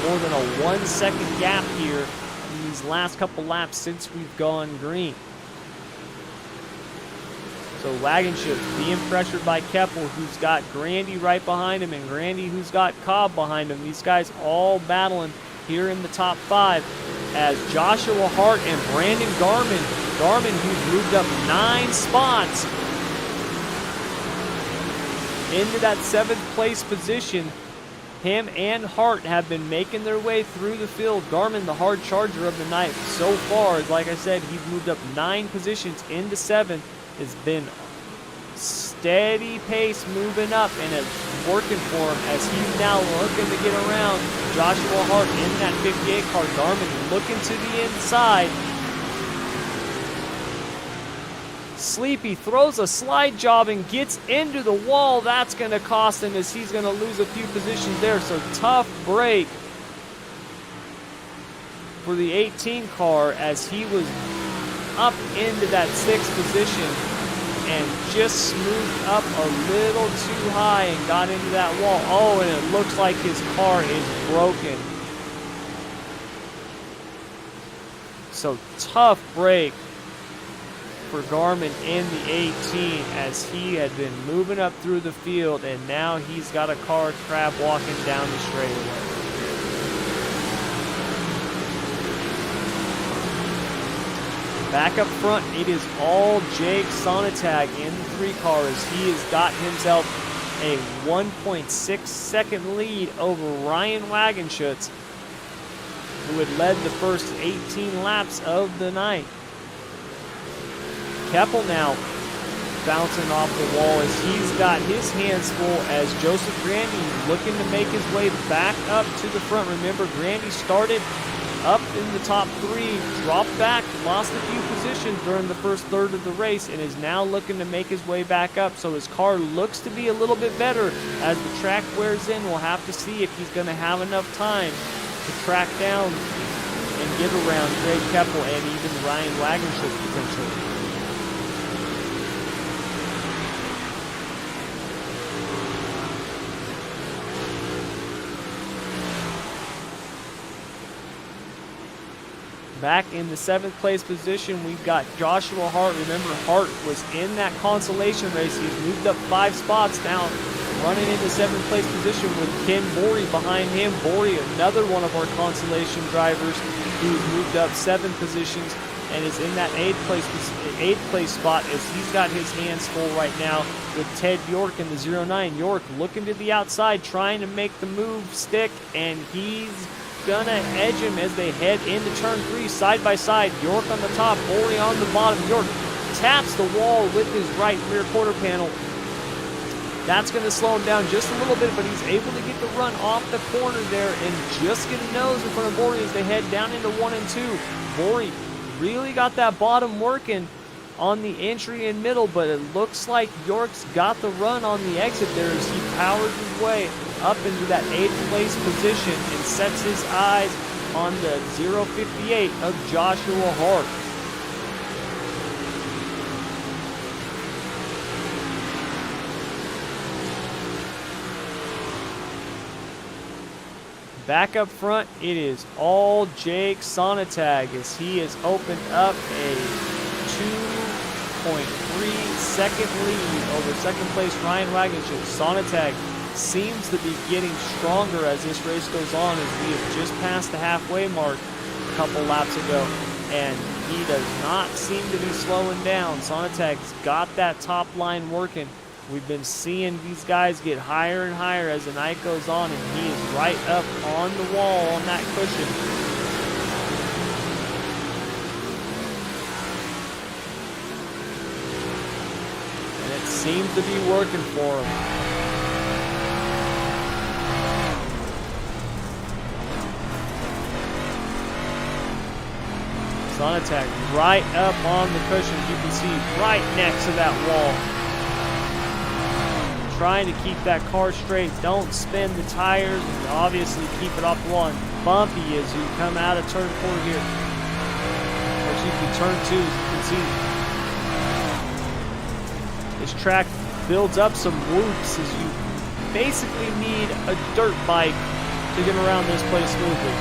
more than a 1 second gap here in these last couple laps since we've gone green. So Wagonship being pressured by Keppel, who's got Grandy right behind him, and Grandy who's got Cobb behind him. These guys all battling here in the top 5 as Joshua Hart and Brandon Garmin, who's moved up 9 spots into that 7th place position. Him and Hart have been making their way through the field. Garmin, the hard charger of the night so far, like I said, he's moved up 9 positions into 7th. Has been steady pace moving up, and it's working for him as he's now looking to get around Joshua Hart in that 58 car. Garmin looking to the inside. Sleepy throws a slide job and gets into the wall. That's going to cost him as he's going to lose a few positions there. So tough break for the 18 car as he was up into that 6th position and just smoothed up a little too high and got into that wall. Oh, and it looks like his car is broken. So tough break for Garmin in the 18 as he had been moving up through the field, and now he's got a car crab walking down the straightaway. Back up front, it is all Jake Sonntag in the 3 car as he has got himself a 1.6 second lead over Ryan Wagenschutz, who had led the first 18 laps of the night. Keppel now bouncing off the wall as he's got his hands full as Joseph Grandy looking to make his way back up to the front. Remember, Grandy started up in the top 3, dropped back, lost a few positions during the first third of the race, and is now looking to make his way back up. So his car looks to be a little bit better as the track wears in. We'll have to see if he's going to have enough time to track down and get around Greg Keppel and even Ryan Wagenschutz potentially. Back in the 7th place position, we've got Joshua Hart. Remember, Hart was in that consolation race. He's moved up 5 spots now, running into 7th place position with Ken Borey behind him. Borey, another one of our consolation drivers, who's moved up 7 positions and is in that 8th place spot as he's got his hands full right now with Ted York in the 09. York looking to the outside, trying to make the move stick, and he's gonna edge him as they head into turn 3 side by side. York on the top, Borey on the bottom. York taps the wall with his right rear quarter panel. That's going to slow him down just a little bit, but he's able to get the run off the corner there and just get a nose in front of Borey as they head down into 1 and 2. Borey really got that bottom working on the entry and middle, but it looks like York's got the run on the exit there as he powers his way up into that 8th place position and sets his eyes on the 058 of Joshua Hart. Back up front, it is all Jake Sonntag as he has opened up a 2.3 second lead over 2nd place Ryan Wagenschutz. Sonntag seems to be getting stronger as this race goes on, as we have just passed the halfway mark a couple laps ago, and he does not seem to be slowing down. Sonntag's got that top line working. We've been seeing these guys get higher and higher as the night goes on, and he is right up on the wall on that cushion. And it seems to be working for him. Sonntag right up on the cushion, you can see right next to that wall. Trying to keep that car straight, don't spin the tires, and obviously keep it off the wall. And bumpy as you come out of turn 4 here. Or excuse me, turn 2, as you can see. This track builds up some whoops as you basically need a dirt bike to get around this place smoothly.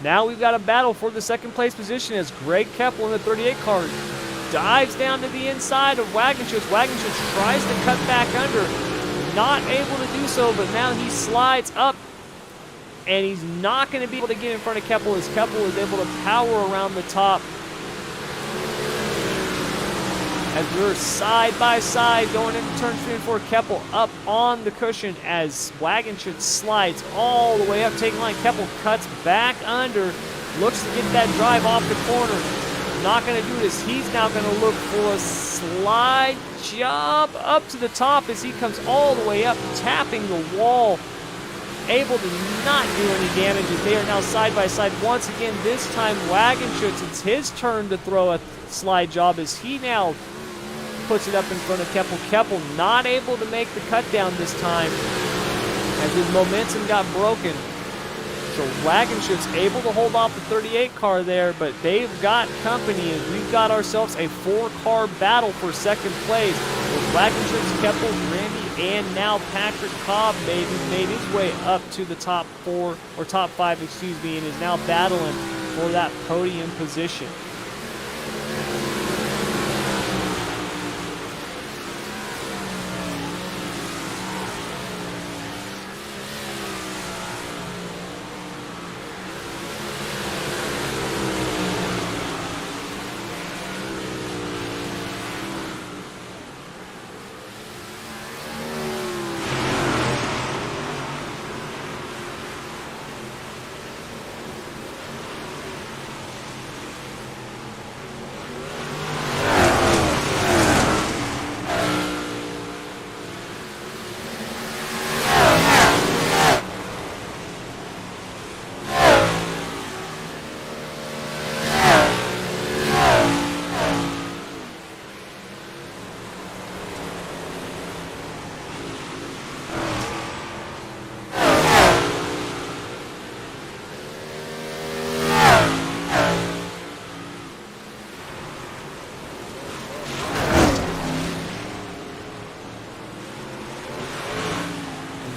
Now we've got a battle for the second place position as Greg Keppel in the 38 car dives down to the inside of Wagenschutz. Wagenschutz tries to cut back under, not able to do so, but now he slides up, and he's not going to be able to get in front of Keppel as Keppel is able to power around the top. As we're side by side going into turn 3 and 4, Keppel up on the cushion as Wagenschutz slides all the way up, taking line. Keppel cuts back under, looks to get that drive off the corner. Not going to do this. He's now going to look for a slide job up to the top as he comes all the way up, tapping the wall, able to not do any damage. As they are now side by side once again. This time Wagenschutz, it's his turn to throw a slide job as he now puts it up in front of Keppel. Keppel not able to make the cut down this time as his momentum got broken. So Wagenschutz able to hold off the 38 car there, but they've got company as we've got ourselves a 4-car battle for second place with Wagenschutz, Keppel, Randy, and now Patrick Cobb made his way up to the top 4, or top 5, excuse me, and is now battling for that podium position.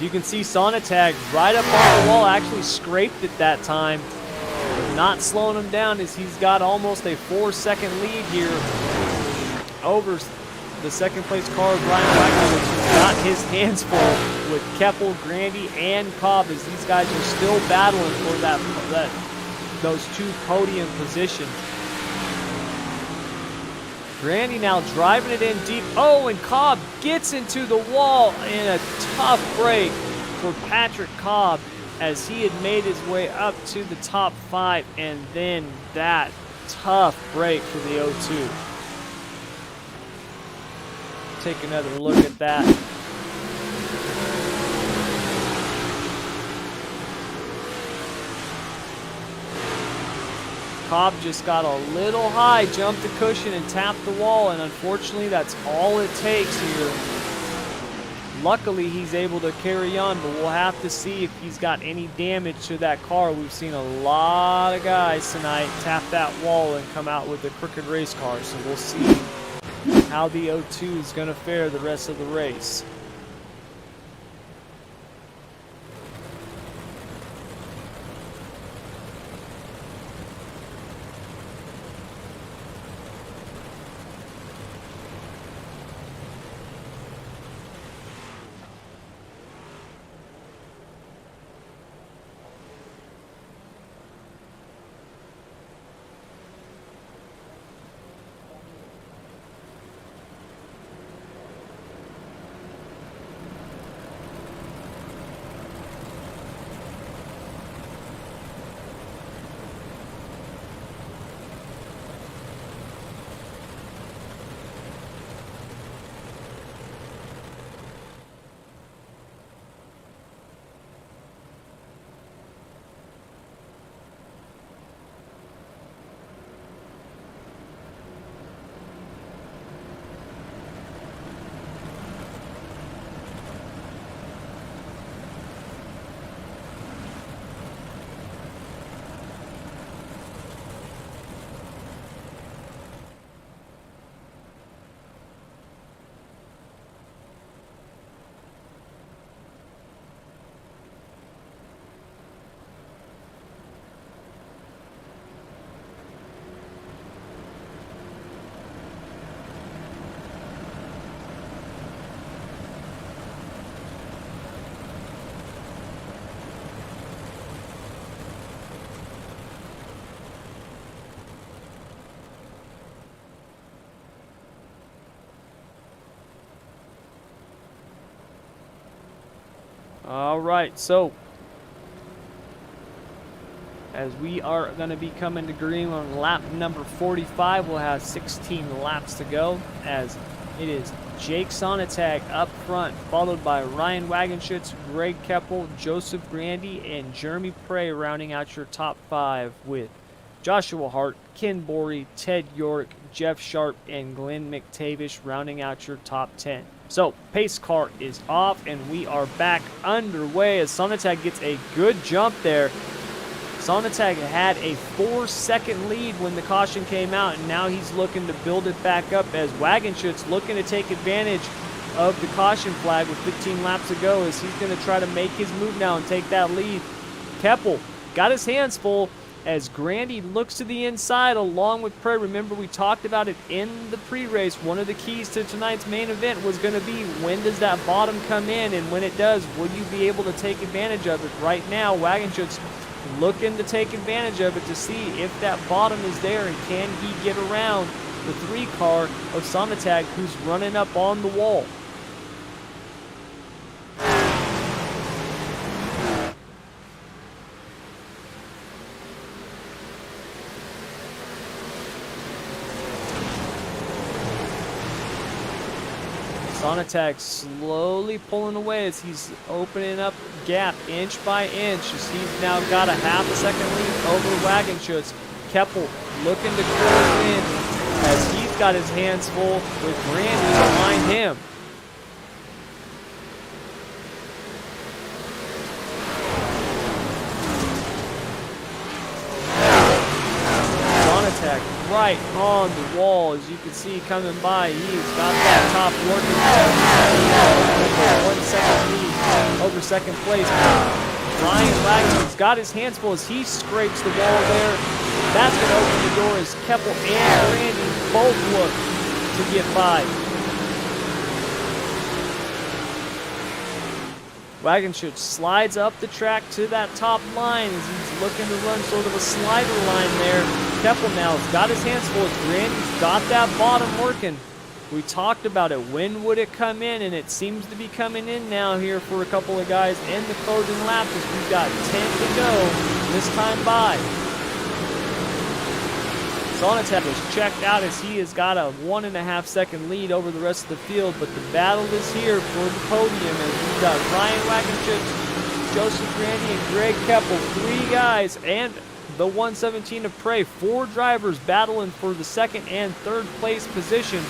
You can see Sonatag right up on the wall, actually scraped it that time, but not slowing him down as he's got almost a 4-second lead here over the second place car of Ryan Wagner, which has got his hands full with Keppel, Grandy, and Cobb as these guys are still battling for those 2 podium positions. Grandy now driving it in deep. Oh, and Cobb gets into the wall in a tough break for Patrick Cobb as he had made his way up to the top 5, and then that tough break for the O2. Take another look at that. Cobb just got a little high, jumped the cushion, and tapped the wall, and unfortunately that's all it takes here. Luckily, he's able to carry on, but we'll have to see if he's got any damage to that car. We've seen a lot of guys tonight tap that wall and come out with a crooked race car, so we'll see how the O2 is going to fare the rest of the race. All right, so as we are going to be coming to green on lap number 45, we'll have 16 laps to go, as it is Jake Sonatag up front, followed by Ryan Wagenschutz, Greg Keppel, Joseph Grandy, and Jeremy Prey rounding out your top 5, with Joshua Hart, Ken Borey, Ted York, Jeff Sharp, and Glenn McTavish rounding out your top 10. So, pace car is off, and we are back underway as Sonatag gets a good jump there. Sonatag had a 4-second lead when the caution came out, and now he's looking to build it back up as Wagenschutz looking to take advantage of the caution flag with 15 laps to go, as he's going to try to make his move now and take that lead. Keppel got his hands full as Grandy looks to the inside along with Prey. Remember, we talked about it in the pre-race. One of the keys to tonight's main event was going to be, when does that bottom come in, and when it does, will you be able to take advantage of it? Right now, Wagenschutz looking to take advantage of it to see if that bottom is there, and can he get around the 3 car of Sonatag, who's running up on the wall. Sonatag slowly pulling away as he's opening up gap inch by inch, as he's now got a ½ second lead over Wagenschutz. Keppel looking to close in as he's got his hands full with Grandy behind him. Sonatag right on the wall, as you can see coming by. He's got that top working for 1 second lead over second place. Ryan Wagenschutz got his hands full as he scrapes the wall there. That's going to open the door as Keppel and Randy both look to get by. Wagenschutz slides up the track to that top line as he's looking to run sort of a slider line there. Keppel now has got his hands full. Grandy's got that bottom working. We talked about it. When would it come in? And it seems to be coming in now here for a couple of guys in the closing lap, as we've got 10 to go this time by. Sonatag was checked out as he has got a 1.5 second lead over the rest of the field, but the battle is here for the podium as we've got Ryan Wagenschutz, Joseph Grandy, and Greg Keppel, 3 guys, and the 117 of Prey, 4 drivers battling for the 2nd and 3rd place position.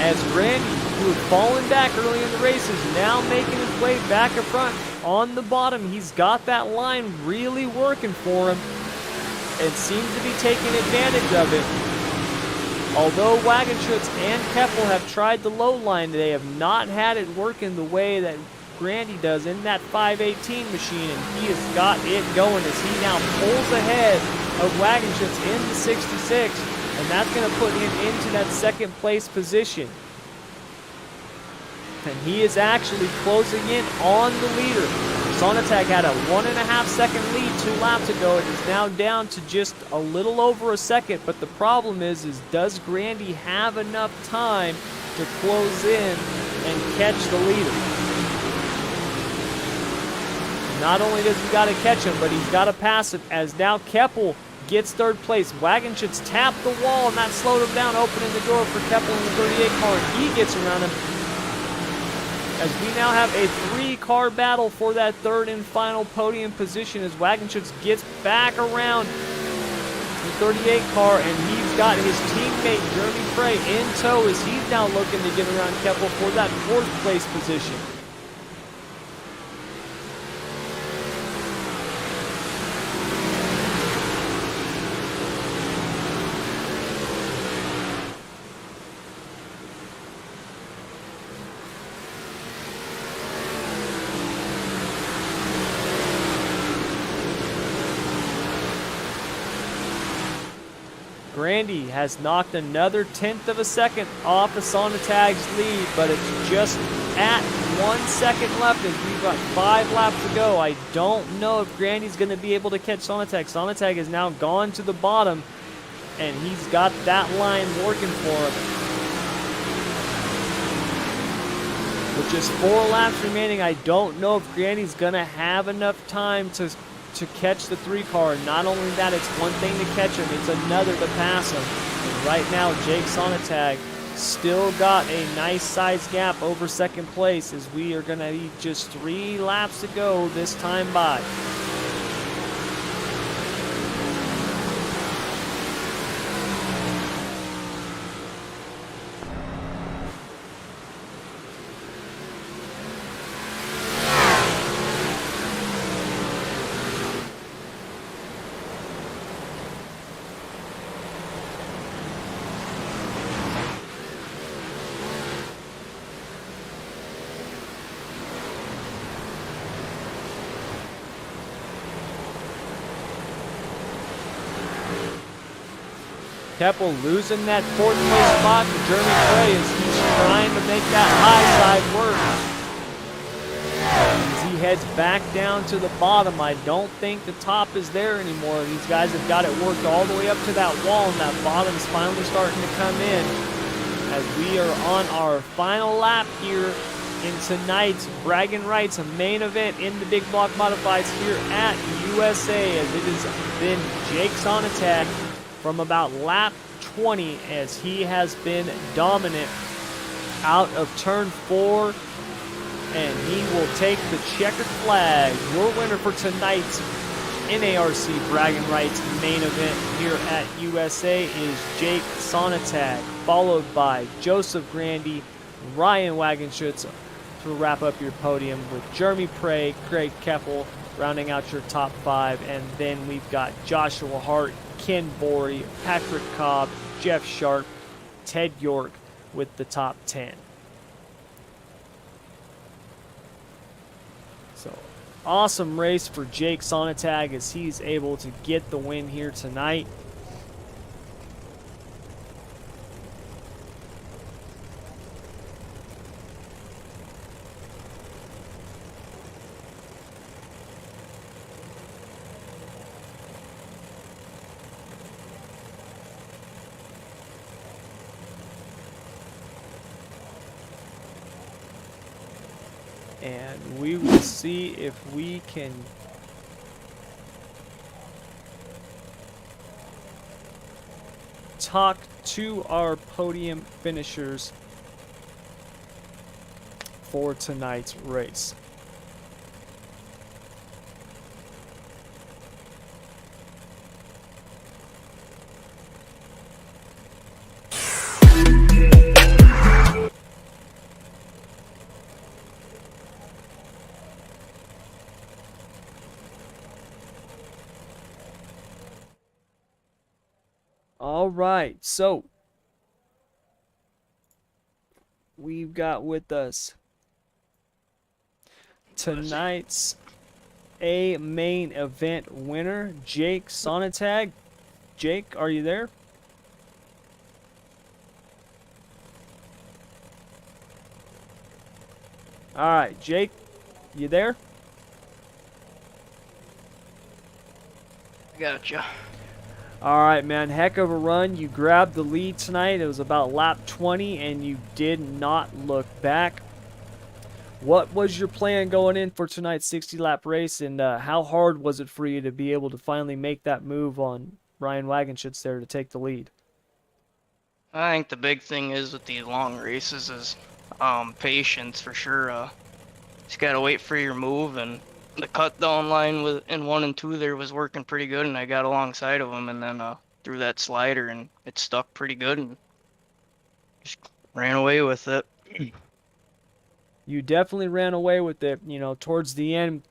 As Grandy, who had fallen back early in the race, is now making his way back up front on the bottom. He's got that line really working for him and seems to be taking advantage of it. Although Wagenschutz and Keppel have tried the low line, they have not had it working the way that Grandy does in that 518 machine, and he has got it going as he now pulls ahead of Wagenschutz in the 66, and that's going to put him into that 2nd place position. And he is actually closing in on the leader. Sonatag had a 1.5 second lead 2 laps ago. It is now down to just a little over a second, but the problem is does Grandy have enough time to close in and catch the leader? Not only does he got to catch him, but he's got to pass him, as now Keppel gets 3rd place. Wagenschutz tapped the wall, and that slowed him down, opening the door for Keppel in the 38 car, and he gets around him. As we now have a 3-car battle for that 3rd and final podium position, as Wagenschutz gets back around the 38 car, and he's got his teammate Jeremy Prey in tow as he's now looking to get around Keppel for that 4th place position. Grandy has knocked another 1/10 of a second off of Sonatag's lead, but it's just at 1 second left as we've got 5 laps to go. I don't know if Grandy's going to be able to catch Sonatag. Sonatag has now gone to the bottom, and he's got that line working for him. With just 4 laps remaining, I don't know if Granny's going to have enough time to catch the 3 car. Not only that, it's one thing to catch him, it's another to pass him. And right now, Jake Sonatag still got a nice size gap over second place as we are going to need just 3 laps to go this time by. Keppel losing that 4th place spot to Jeremy Frey as he's trying to make that high side work. As he heads back down to the bottom, I don't think the top is there anymore. These guys have got it worked all the way up to that wall, and that bottom's finally starting to come in. As we are on our final lap here in tonight's Bragging Rights main event in the Big Block Modifieds here at USA, as it has been Jake Sonatag from about lap 20 as he has been dominant out of turn 4, and he will take the checkered flag. Your winner for tonight's NARC Bragging Rights main event here at USA is Jake Sonatag, followed by Joseph Grandy, Ryan Wagenschutz to wrap up your podium, with Jeremy Prey, Craig Keppel rounding out your top 5, and then we've got Joshua Hart, Ken Borey, Patrick Cobb, Jeff Sharp, Ted York with the top 10. So, awesome race for Jake Sonatag as he's able to get the win here tonight. And we will see if we can talk to our podium finishers for tonight's race. All right, so we've got with us tonight's A main event winner, Jake Sonatag. Jake, are you there? All right, Jake, you there? Gotcha. All right, man, heck of a run. You grabbed the lead tonight. It was about lap 20, and you did not look back. What was your plan going in for tonight's 60-lap race, and how hard was it for you to be able to finally make that move on Ryan Wagenschutz there to take the lead? I think the big thing is with these long races is patience for sure. Just gotta wait for your move, and the cut down line in 1 and 2 there was working pretty good, and I got alongside of him, and then threw that slider, and it stuck pretty good, and just ran away with it. You definitely ran away with it. You know, towards the end,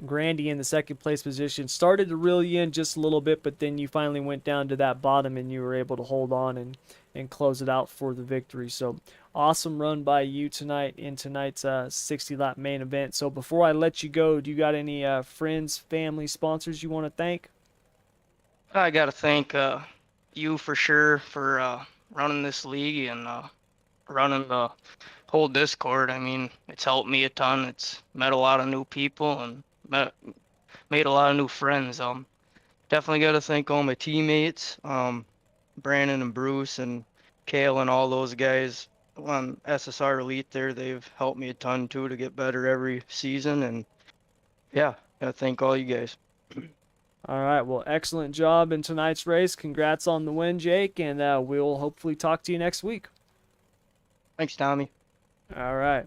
Grandy in the second place position started to reel you in just a little bit, but then you finally went down to that bottom and you were able to hold on and close it out for the victory. So awesome run by you tonight in tonight's 60-lap main event. So before I let you go, do you got any friends, family, sponsors you want to thank? I gotta thank you for sure for running this league and running the whole Discord. I mean, it's helped me a ton. It's met a lot of new people and made a lot of new friends. Definitely got to thank all my teammates, Brandon and Bruce and Kale and all those guys. on SSR Elite there, they've helped me a ton too to get better every season. And yeah, I thank all you guys. All right, well, excellent job in tonight's race. Congrats on the win, Jake, and we'll hopefully talk to you next week. Thanks, Tommy. All right,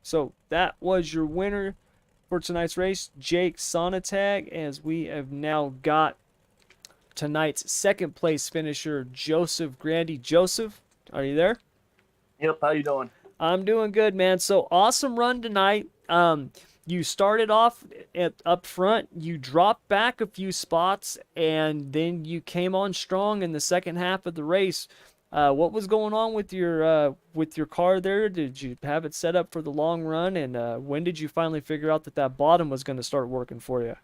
so that was your winner for tonight's race, Jake Sonatag, as we have now got tonight's second place finisher, Joseph Grandy. Joseph, are you there? Yep, how you doing? I'm doing good, man. So awesome run tonight. You started off up front. You dropped back a few spots, and then you came on strong in the second half of the race. What was going on with your car there? Did you have it set up for the long run? And when did you finally figure out that that bottom was going to start working for you?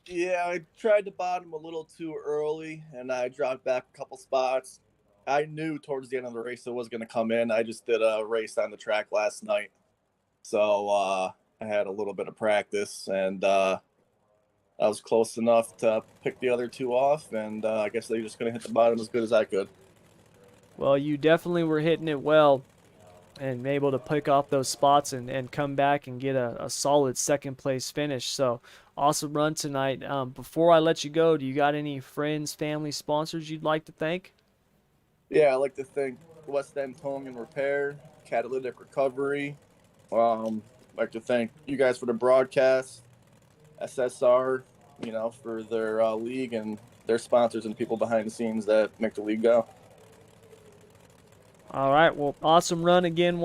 Yeah, I tried to bottom a little too early, and I dropped back a couple spots. I knew towards the end of the race it was going to come in. I just did a race on the track last night, so I had a little bit of practice, and I was close enough to pick the other two off, and I guess they were just going to hit the bottom as good as I could. Well, you definitely were hitting it well and able to pick off those spots and come back and get a solid second place finish. So awesome run tonight. Before I let you go, do you got any friends, family, sponsors you'd like to thank? Yeah, I'd like to thank West End Towing and Repair, Catalytic Recovery. I'd like to thank you guys for the broadcast, SSR, for their league and their sponsors and people behind the scenes that make the league go. All right. Well, awesome run again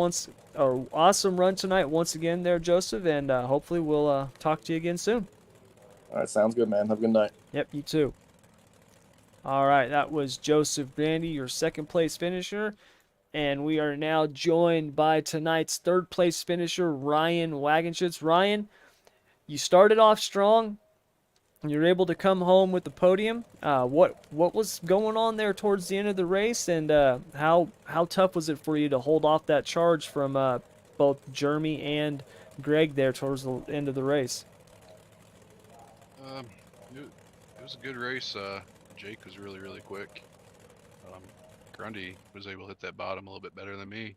or awesome run tonight once again there, Joseph, and hopefully we'll talk to you again soon. All right, sounds good, man. Have a good night. Yep, you too. All right, that was Joseph Grandy, your second place finisher. And we are now joined by tonight's third place finisher, Ryan Wagenschutz. Ryan, you started off strong. You're able to come home with the podium. What was going on there towards the end of the race, and how tough was it for you to hold off that charge from both Jeremy and Greg there towards the end of the race? Um, it was a good race. Jake was really quick. Grundy was able to hit that bottom a little bit better than me.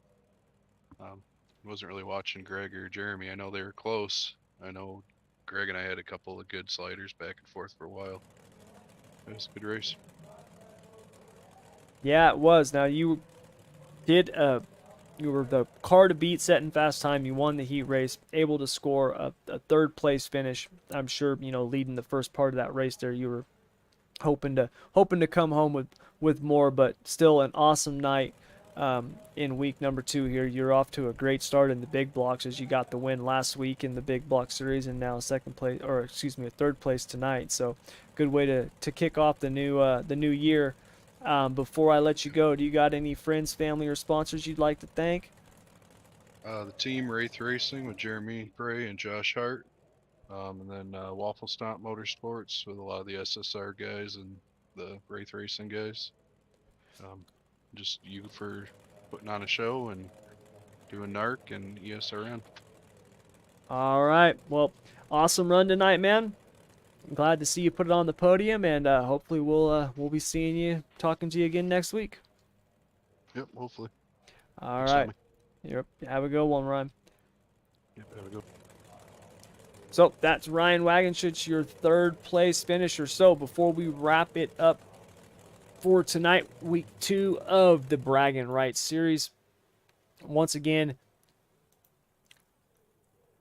Wasn't really watching Greg or Jeremy. I know they were close. I know Greg and I had a couple of good sliders back and forth for a while. It was a good race. Yeah, it was. Now you did you were the car to beat setting fast time. You won the heat race, able to score a third place finish. I'm sure, leading the first part of that race there, you were hoping to come home with more, but still an awesome night in week number 2 here. You're off to a great start in the big blocks as you got the win last week in the big block series, and now a third place tonight. So good way to kick off the new year. Before I let you go, do you got any friends, family, or sponsors you'd like to thank? The team Wraith Racing with Jeremy Bray and Josh Hart. And then Waffle Stomp Motorsports with a lot of the SSR guys and the Wraith Racing guys. Just you for putting on a show and doing NARC and ESRN. All right. Well, awesome run tonight, man. I'm glad to see you put it on the podium, and hopefully we'll be seeing you, talking to you again next week. Yep, hopefully. All Thanks, right. Tommy. Yep. Have a good one, Ryan. Yep, have a good. So that's Ryan Wagenschutz, your third place finisher. So before we wrap it up for tonight, week 2 of the Bragging Rights series, once again,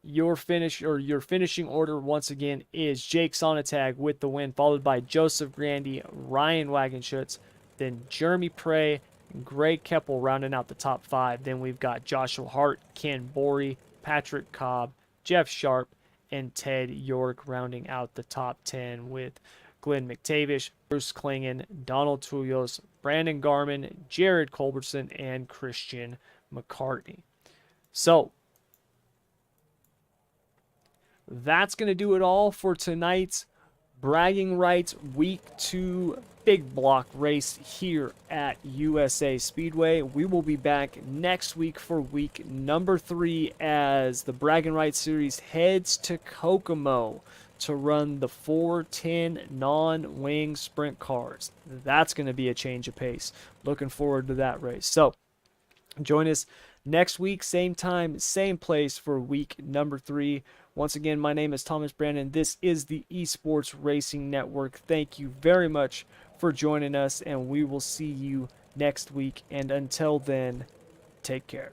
your finishing order once again is Jake Sonatag with the win, followed by Joseph Grandy, Ryan Wagenschutz, then Jeremy Prey, and Greg Keppel rounding out the top 5. Then we've got Joshua Hart, Ken Borey, Patrick Cobb, Jeff Sharp, and Ted York rounding out the top 10 with Glenn McTavish, Bruce Klingon, Donald Tuyos, Brandon Garman, Jared Culbertson, and Christian McCartney. So that's going to do it all for tonight's Bragging Rights Week 2 Big Block race here at USA Speedway. We will be back next week for week number 3 as the Bragging Rights Series heads to Kokomo to run the 410 non-wing sprint cars. That's going to be a change of pace. Looking forward to that race. So Join us next week, same time, same place for week number 3. Once again, my name is Thomas Brandon. This is the Esports Racing Network. Thank you very much for joining us, and we will see you next week. And until then, take care.